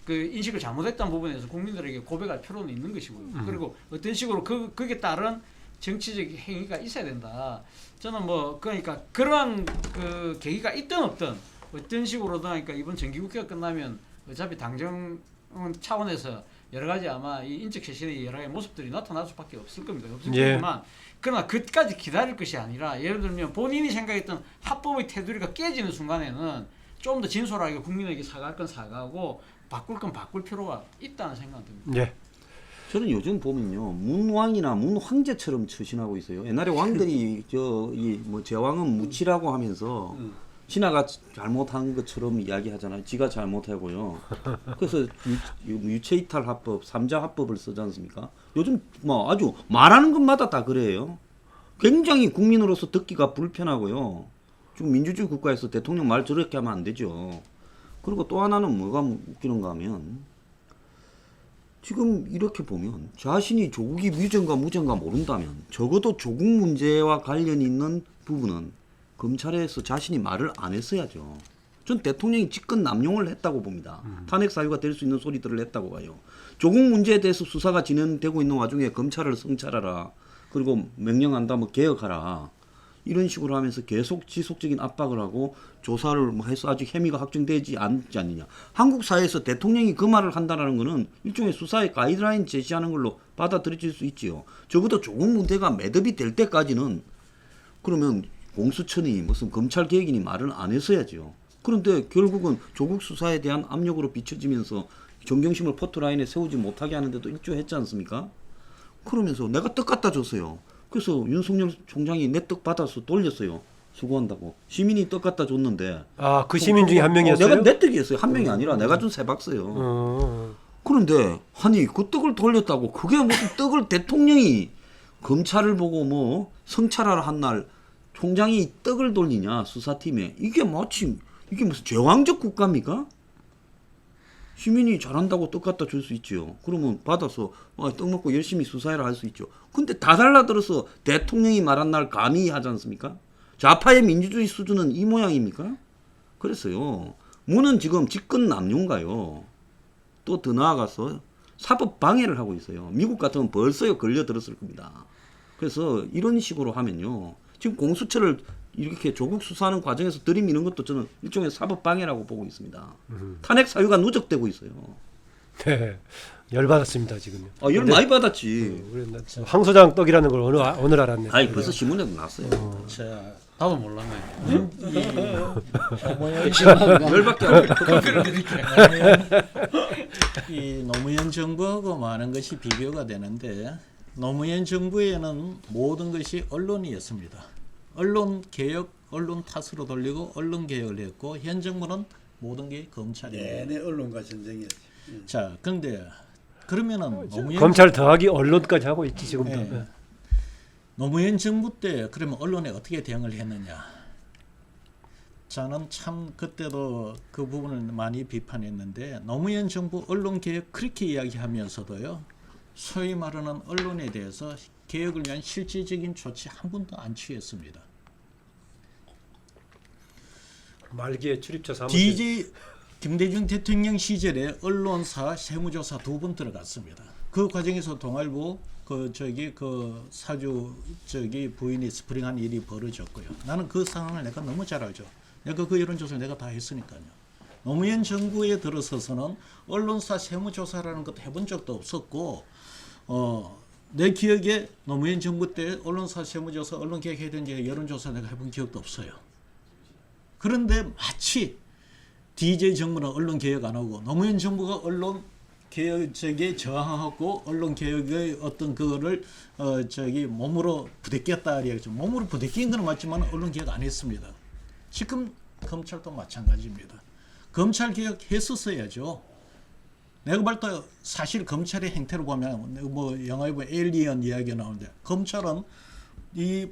그 인식을 잘못했다는 부분에서 국민들에게 고백할 필요는 있는 것이고요. 그리고 어떤 식으로 그게 따른 정치적 행위가 있어야 된다. 저는 뭐 그러니까 그러한 그 계기가 있든 없든 어떤 식으로든 그러니까 이번 정기국회가 끝나면 어차피 당정 차원에서 여러 가지 아마 이 인적 쇄신의 여러 가지 모습들이 나타날 수밖에 없을 겁니다. 없을 거지만 그러나 그까지 기다릴 것이 아니라 예를 들면 본인이 생각했던 합법의 테두리가 깨지는 순간에는 좀 더 진솔하게 국민에게 사과할 건 사과하고 바꿀 건 바꿀 필요가 있다는 생각이 듭니다. 예. 저는 요즘 보면요 문왕이나 문황제처럼 처신하고 있어요. 옛날에 왕들이 뭐 제왕은 무치라고 하면서 신하가 잘못한 것처럼 이야기하잖아요. 지가 잘못하고요. 그래서 유체이탈 합법, 삼자 합법을 쓰지 않습니까? 요즘 뭐 아주 말하는 것마다 다 그래요. 굉장히 국민으로서 듣기가 불편하고요. 지금 민주주의 국가에서 대통령 말 저렇게 하면 안 되죠. 그리고 또 하나는 뭐가 웃기는가 하면 지금 이렇게 보면 자신이 조국이 유죄인가 무죄인가 모른다면 적어도 조국 문제와 관련 있는 부분은 검찰에서 자신이 말을 안 했어야죠. 전 대통령이 직권 남용을 했다고 봅니다. 탄핵 사유가 될 수 있는 소리들을 했다고 봐요. 조국 문제에 대해서 수사가 진행되고 있는 와중에 검찰을 성찰하라. 그리고 명령한다 뭐 개혁하라. 이런 식으로 하면서 계속 지속적인 압박을 하고 조사를 뭐 해서 아직 혐의가 확정되지 않지 않느냐. 한국 사회에서 대통령이 그 말을 한다는 것은 일종의 수사의 가이드라인 제시하는 걸로 받아들여질 수 있지요. 적어도 조국 문제가 매듭이 될 때까지는 그러면 공수처니 무슨 검찰 개혁이니 말을 안 했어야죠. 그런데 결국은 조국 수사에 대한 압력으로 비춰지면서 정경심을 포토라인에 세우지 못하게 하는데도 일조했지 않습니까? 그러면서 내가 떡 갖다 줬어요. 그래서 윤석열 총장이 내 떡 받아서 돌렸어요. 수고한다고. 시민이 떡 갖다 줬는데. 아, 그 시민 중에 한 명이었어요? 내가 내 떡이었어요. 한 명이 아니라 내가 준 세 박스요. 그런데 아니 그 떡을 돌렸다고 그게 무슨 떡을 대통령이 검찰을 보고 뭐 성찰하러 한 날 총장이 떡을 돌리냐 수사팀에 이게 마침 이게 무슨 제왕적 국가입니까? 시민이 잘한다고 떡 갖다 줄 수 있죠. 그러면 받아서 떡 먹고 열심히 수사해라 할 수 있죠. 근데 다 달라들어서 대통령이 말한 날 감히 하지 않습니까? 좌파의 민주주의 수준은 이 모양입니까? 그랬어요. 문은 지금 집권 남용가요. 또 더 나아가서 사법 방해를 하고 있어요. 미국 같으면 벌써 걸려들었을 겁니다. 그래서 이런 식으로 하면요. 지금 공수처를 이렇게 조국 수사하는 과정에서 들이미는 것도 저는 일종의 사법 방해라고 보고 있습니다. 탄핵 사유가 누적되고 있어요. 네. 열받았습니다, 지금요. 열 많이 받았지. 황 소장 떡이라는 걸 오늘 알았네. 아니 벌써 신문에도 났어요. 자, 나도 몰랐네. 열받게 하고. 이 노무현 정부하고 많은 것이 비교가 되는데 노무현 정부에는 모든 것이 언론이었습니다. 언론 개혁, 언론 탓으로 돌리고 언론 개혁을 했고 현 정부는 모든 게 검찰이에요. 내내 언론과 전쟁이었지. 자, 그런데 그러면은 노무현 검찰 더하기 언론까지 하고 있지 지금도. 네. 노무현 정부 때 그러면 언론에 어떻게 대응을 했느냐? 저는 참 그때도 그 부분을 많이 비판했는데 노무현 정부 언론 개혁 그렇게 이야기하면서도요. 소위 말하는 언론에 대해서 개혁을 위한 실질적인 조치 한 번도 안 취했습니다. 말기에 출입처 사무실. DJ 김대중 대통령 시절에 언론사 세무조사 2번 들어갔습니다. 그 과정에서 동아일보 그 사주 부인이 스프링한 일이 벌어졌고요. 나는 그 상황을 내가 너무 잘 알죠. 내가 그 여론조사를 내가 다 했으니까요. 노무현 정부에 들어서서는 언론사 세무조사라는 것도 해본 적도 없었고, 내 기억에 노무현 정부 때 언론사 세무조사, 언론개혁해야 되는 여론조사 내가 해본 기억도 없어요. 그런데 마치 DJ 정부는 언론 개혁 안 하고 노무현 정부가 언론 개혁에 저항하고 언론 개혁의 어떤 그거를 몸으로 부대꼈다 이야기죠. 몸으로 부대낀 건 맞지만 언론 개혁 안 했습니다. 지금 검찰도 마찬가지입니다. 검찰 개혁 했었어야죠. 내가 볼 때 사실 검찰의 행태를 보면 뭐 영화에 보면 에일리언 이야기가 나오는데 검찰은 이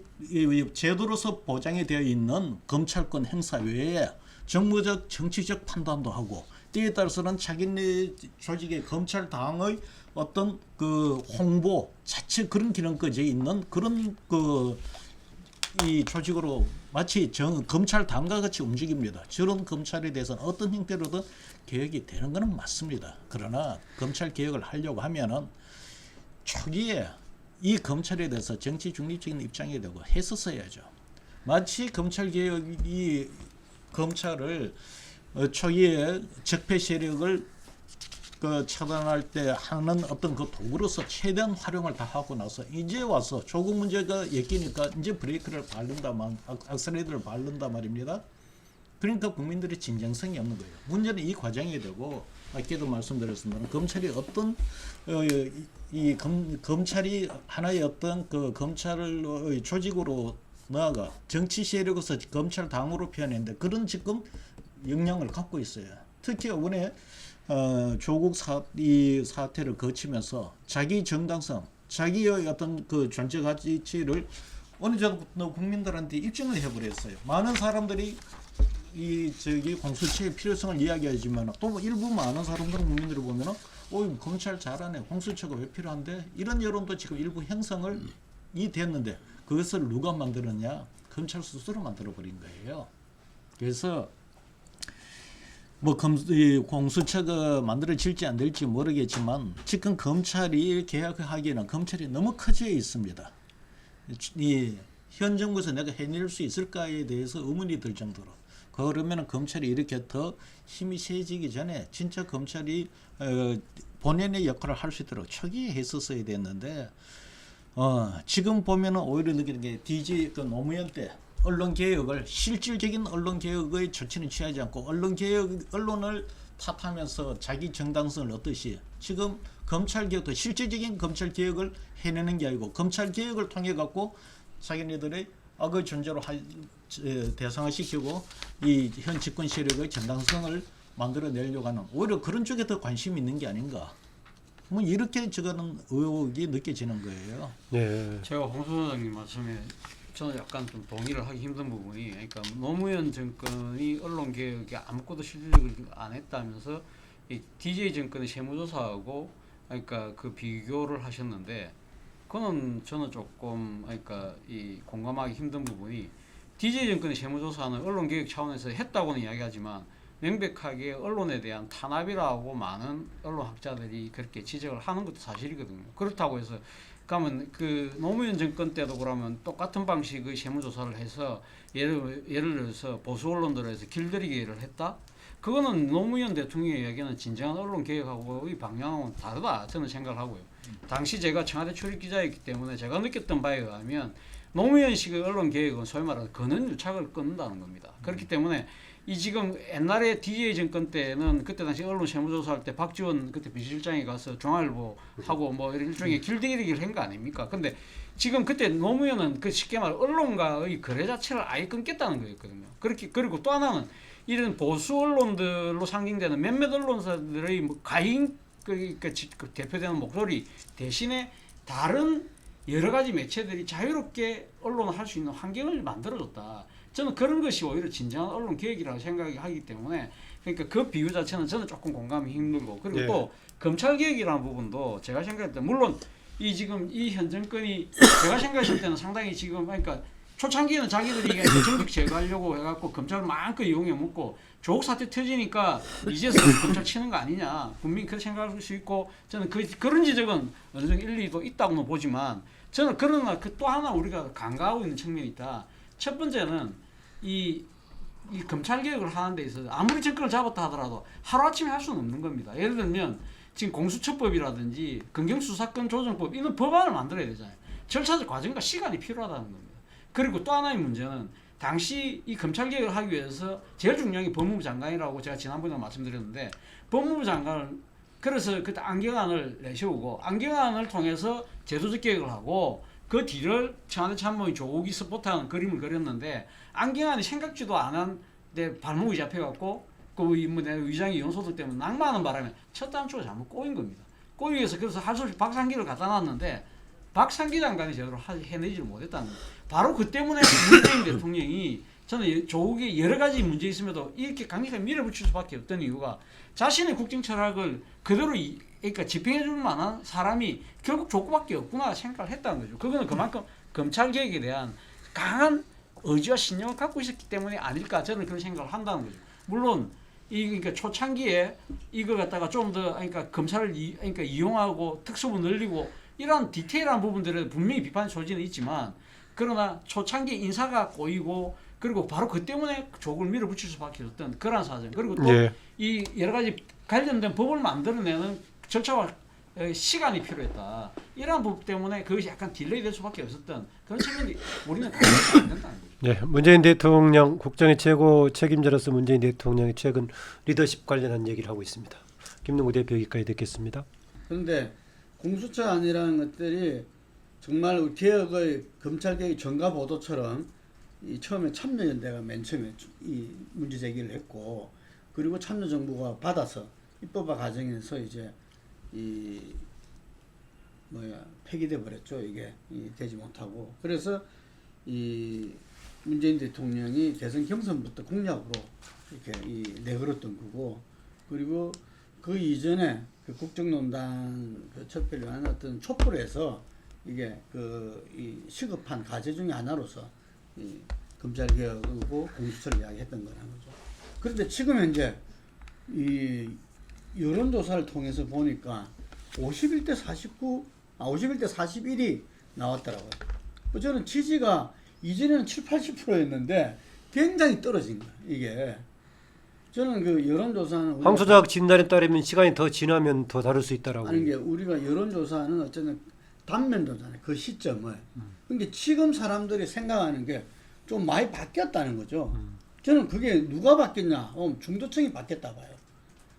제도로서 보장이 되어 있는 검찰권 행사 외에 정무적 정치적 판단도 하고 때에 따라서는 자기네 조직의 검찰당의 어떤 그 홍보 자체 그런 기능까지 있는 그런 이 조직으로 마치 검찰당과 같이 움직입니다. 저런 검찰에 대해서는 어떤 형태로든 개혁이 되는 것은 맞습니다. 그러나 검찰 개혁을 하려고 하면은 초기에 이 검찰에 대해서 정치 중립적인 입장이 되고 했었어야죠. 마치 검찰 개혁이 검찰을 초기에 적폐 세력을 차단할 때 하는 어떤 그 도구로서 최대한 활용을 다 하고 나서 이제 와서 조국 문제가 엮이니까 이제 브레이크를 밟는다만 악셀레이터를 밟는다 말입니다. 그러니까 국민들이 진정성이 없는 거예요. 문제는 이 과정이 되고 아까도 말씀드렸습니다. 검찰이 어떤 검찰이 하나의 어떤 그 검찰의 조직으로 나아가 정치 세력으로서 검찰 당으로 표현했는데 그런 지금 역량을 갖고 있어요. 특히 이번에 조국 이 사태를 거치면서 자기 정당성, 자기의 어떤 그 존재 가치를 어느 정도 국민들한테 입증을 해버렸어요. 많은 사람들이 공수처의 필요성을 이야기하지만 또 일부 많은 사람들은 국민들을 보면은 검찰 잘하네, 공수처가 왜 필요한데 이런 여론도 지금 일부 형성을 됐는데 그것을 누가 만들었냐? 검찰 스스로 만들어버린 거예요. 그래서 뭐 공수처가 만들어질지 안 될지 모르겠지만 지금 검찰이 개혁하기에는 검찰이 너무 커져 있습니다. 현 정부에서 내가 해낼 수 있을까에 대해서 의문이 들 정도로 그러면 검찰이 이렇게 더 힘이 세지기 전에 진짜 검찰이 본연의 역할을 할 수 있도록 초기에 했었어야 됐는데 지금 보면은 오히려 느끼는 게 노무현 때 언론 개혁을 실질적인 언론 개혁의 조치는 취하지 않고 언론을 탓하면서 자기 정당성을 얻듯이 지금 검찰 개혁도 실질적인 검찰 개혁을 해내는 게 아니고 검찰 개혁을 통해 갖고 자기네들의 악의 존재로 대상화시키고 이 현 집권 세력의 정당성을 만들어내려고 하는 오히려 그런 쪽에 더 관심이 있는 게 아닌가. 뭐 이렇게 저거는 의혹이 느껴지는 거예요. 네. 제가 홍 소장님 말씀에 저는 약간 좀 동의를 하기 힘든 부분이, 그러니까 노무현 정권이 언론 개혁에 아무것도 실질적으로 안 했다면서 이 DJ 정권의 세무조사하고 그러니까 그 비교를 하셨는데, 그거는 저는 조금 그러니까 이 공감하기 힘든 부분이, DJ 정권의 세무조사는 언론 개혁 차원에서 했다고는 이야기하지만 명백하게 언론에 대한 탄압이라고 많은 언론학자들이 그렇게 지적을 하는 것도 사실이거든요. 그렇다고 해서 그러면 그 노무현 정권 때도 그러면 똑같은 방식의 세무조사를 해서 예를 들어서 보수 언론들에서 길들이기를 했다? 그거는 노무현 대통령의 이야기는 진정한 언론 개혁하고의 방향은 다르다 저는 생각을 하고요. 당시 제가 청와대 출입 기자였기 때문에 제가 느꼈던 바에 의하면 노무현식의 언론 개혁은 소위 말해서 근원 유착을 끊는다는 겁니다. 그렇기 때문에 이 지금 옛날에 DJ 정권 때는 그때 당시 언론 세무조사할 때 박지원 그때 비서실장이 가서 중앙일보 하고 뭐 일종의 길들이기를 한 거 아닙니까? 근데 지금 그때 노무현은 그 쉽게 말해 언론과의 거래 자체를 아예 끊겠다는 거였거든요. 그렇게 그리고 또 하나는 이런 보수 언론들로 상징되는 몇몇 언론사들의 뭐 가인 그 대표되는 목소리 대신에 다른 여러 가지 매체들이 자유롭게 언론을 할 수 있는 환경을 만들어줬다. 저는 그런 것이 오히려 진정한 언론 개혁이라고 생각하기 때문에, 그러니까 그 비유 자체는 저는 조금 공감이 힘들고, 그리고 네. 또 검찰 개혁이라는 부분도 제가 생각할 때 물론 이 지금 이 현 정권이 제가 생각했을 때는 상당히 지금 그러니까 초창기에는 자기들이 정직 제거하려고 해갖고 검찰을 마음껏 이용해 먹고 조국 사태 터지니까 이제서 검찰 치는 거 아니냐 국민이 그렇게 생각할 수 있고, 저는 그런 지적은 어느 정도 일리도 있다고는 보지만, 저는 그러나 그 또 하나 우리가 간과하고 있는 측면이 있다. 첫 번째는 이 검찰 개혁을 하는 데 있어서 아무리 정권을 잡았다 하더라도 하루아침에 할 수는 없는 겁니다. 예를 들면 지금 공수처법이라든지 검경수사권 조정법 이런 법안을 만들어야 되잖아요. 절차적 과정과 시간이 필요하다는 겁니다. 그리고 또 하나의 문제는 당시 이 검찰 개혁을 하기 위해서 제일 중요한 게 법무부 장관이라고 제가 지난번에 말씀드렸는데, 법무부 장관을 그래서 그때 안경안을 내세우고 안경안을 통해서 제도적 개혁을 하고 그 뒤를 청와대 참모인 조국이 서포트하는 그림을 그렸는데, 안경안이 생각지도 않았는데 발목이 잡혀갖고 그 의장이 연소득 때문에 낙마하는 바람에 첫 단추가 잘못 꼬인 겁니다. 꼬이기 위해서 그래서 할 수 없이 박상기를 갖다 놨는데 박상기 장관이 제대로 해내지를 못했다는 거예요. 바로 그 때문에 문재인 대통령이 저는 조국이 여러 가지 문제 있음에도 이렇게 강력하게 밀어붙일 수밖에 없던 이유가 자신의 국정 철학을 그대로 그러니까 집행해 줄 만한 사람이 결국 조국밖에 없구나 생각을 했다는 거죠. 그거는 그만큼 검찰 개혁에 대한 강한 의지와 신념을 갖고 있었기 때문에 아닐까 저는 그런 생각을 한다는 거죠. 물론 그러니까 초창기에 이거 갖다가 좀 더 그러니까 검찰을 그러니까 이용하고 특수부 늘리고 이런 디테일한 부분들에 분명히 비판 소지는 있지만, 그러나 초창기 인사가 꼬이고 그리고 바로 그 때문에 조국을 밀어붙일 수밖에 없던 그런 사정, 그리고 또 이 여러 가지 관련된 법을 만들어내는 절차와 시간이 필요했다. 이러한 부분 때문에 그것이 약간 딜레이 될 수밖에 없었던 그런 측면이 우리는 가져서는 안 된다는 거죠. 네, 문재인 대통령 국정의 최고 책임자로서 문재인 대통령이 최근 리더십 관련한 얘기를 하고 있습니다. 김능구 대표 여기까지 듣겠습니다. 그런데 공수처안이라는 것들이 정말 우리 개혁의 검찰 개혁 전가 보도처럼 이 처음에 참여연대가 맨 처음에 이 문제 제기를 했고, 그리고 참여정부가 받아서 입법화 과정에서 이제 폐기돼 버렸죠. 이게 되지 못하고. 그래서 이 문재인 대통령이 대선 경선부터 공약으로 이렇게 내걸었던 거고, 그리고 그 이전에 그 국정농단 그 척결을 하는 어떤 촛불을 해서 이게 이 시급한 과제 중에 하나로서 이 검찰 개혁하고 공수처를 이야기했던 거라는 거죠. 그런데 지금 현재 이 여론조사를 통해서 보니까 51대 41이 나왔더라고요. 저는 지지가 이전에는 70-80%였는데 굉장히 떨어진 거예요. 이게 저는 그 여론조사는 황소작 진단에 따르면 시간이 더 지나면 더 다를 수 있다라고. 아니 게 우리가 여론조사는 어쨌든 단면조사잖아요. 그 시점을. 그러니까 지금 사람들이 생각하는 게 좀 많이 바뀌었다는 거죠. 저는 그게 누가 바뀌었냐? 중도층이 바뀌었다 봐요.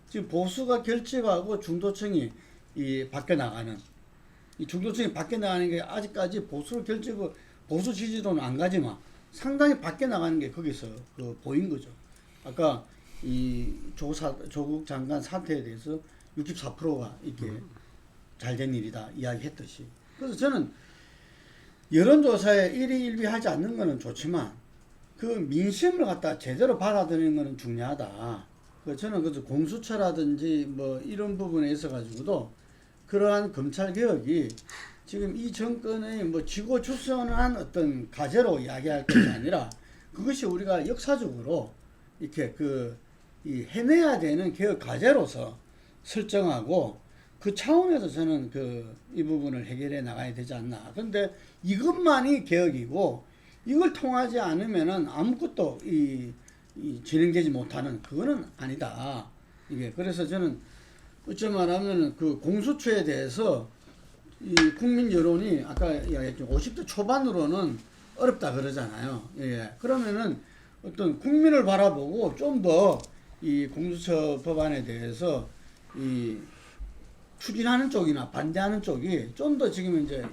지금 보수가 결집하고 중도층이 이 밖에 나가는 이 중도층이 밖에 나가는 게 아직까지 보수로 결집을 보수 지지도는 안 가지만 상당히 밖에 나가는 게 거기서 그 보인 거죠. 아까 이 조국 장관 사태에 대해서 64%가 이렇게 잘된 일이다 이야기했듯이. 그래서 저는 여론조사에 일희일비하지 않는 거는 좋지만 그 민심을 갖다 제대로 받아들이는 거는 중요하다. 저는 그래서 공수처라든지 뭐 이런 부분에 있어 가지고도 그러한 검찰 개혁이 지금 이 정권의 뭐 지고주선한 어떤 과제로 이야기할 것이 아니라 그것이 우리가 역사적으로 이렇게 이 해내야 되는 개혁 과제로서 설정하고 그 차원에서 저는 이 부분을 해결해 나가야 되지 않나. 그런데 이것만이 개혁이고 이걸 통하지 않으면은 아무것도 이 진행되지 못하는 그거는 아니다. 이게 그래서 저는 어찌 말하면 그 공수처에 대해서 이 국민 여론이 아까 이야기했죠. 50대 초반으로는 어렵다 그러잖아요. 예. 그러면은 어떤 국민을 바라보고 좀 더 이 공수처 법안에 대해서 이 추진하는 쪽이나 반대하는 쪽이 좀 더 지금 이제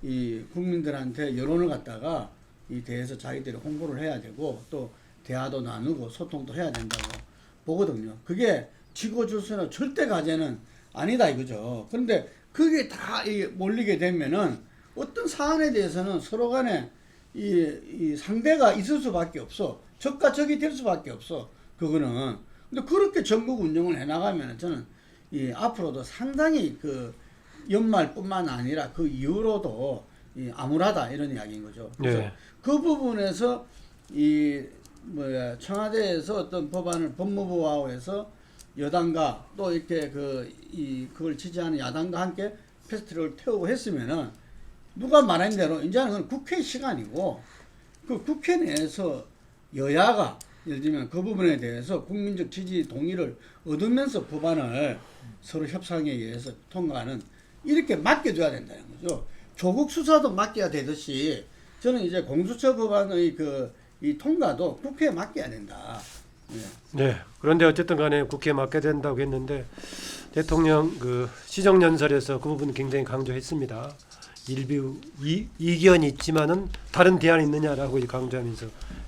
이 국민들한테 여론을 갖다가 이 대해서 자기들이 홍보를 해야 되고 또 대화도 나누고 소통도 해야 된다고 보거든요. 그게 지고주선의 절대 과제는 아니다 이거죠. 그런데 그게 다 몰리게 되면은 어떤 사안에 대해서는 서로 간에 이 상대가 있을 수밖에 없어. 적과 적이 될 수밖에 없어. 그거는. 근데 그렇게 전국 운영을 해나가면 저는 이 앞으로도 상당히 그 연말뿐만 아니라 그 이후로도 이 암울하다 이런 이야기인 거죠. 그래서 네. 그 부분에서 청와대에서 어떤 법안을 법무부와 해서 여당과 또 이렇게 그걸 지지하는 야당과 함께 패스트트랙을 태우고 했으면은 누가 말한 대로 이제는 그건 국회 시간이고 그 국회 내에서 여야가 예를 들면 그 부분에 대해서 국민적 지지 동의를 얻으면서 법안을 서로 협상에 의해서 통과하는 이렇게 맡겨줘야 된다는 거죠. 조국 수사도 맡겨야 되듯이 저는 이제 공수처 법안의 이 통과도 국회에 맡겨야 된다. 네. 네. 그런데 어쨌든 간에 국회에 맡게 된다고 했는데 대통령 시정연설에서 그 부분 굉장히 강조했습니다. 일부 이견이 있지만은 다른 대안이 있느냐라고 강조하면서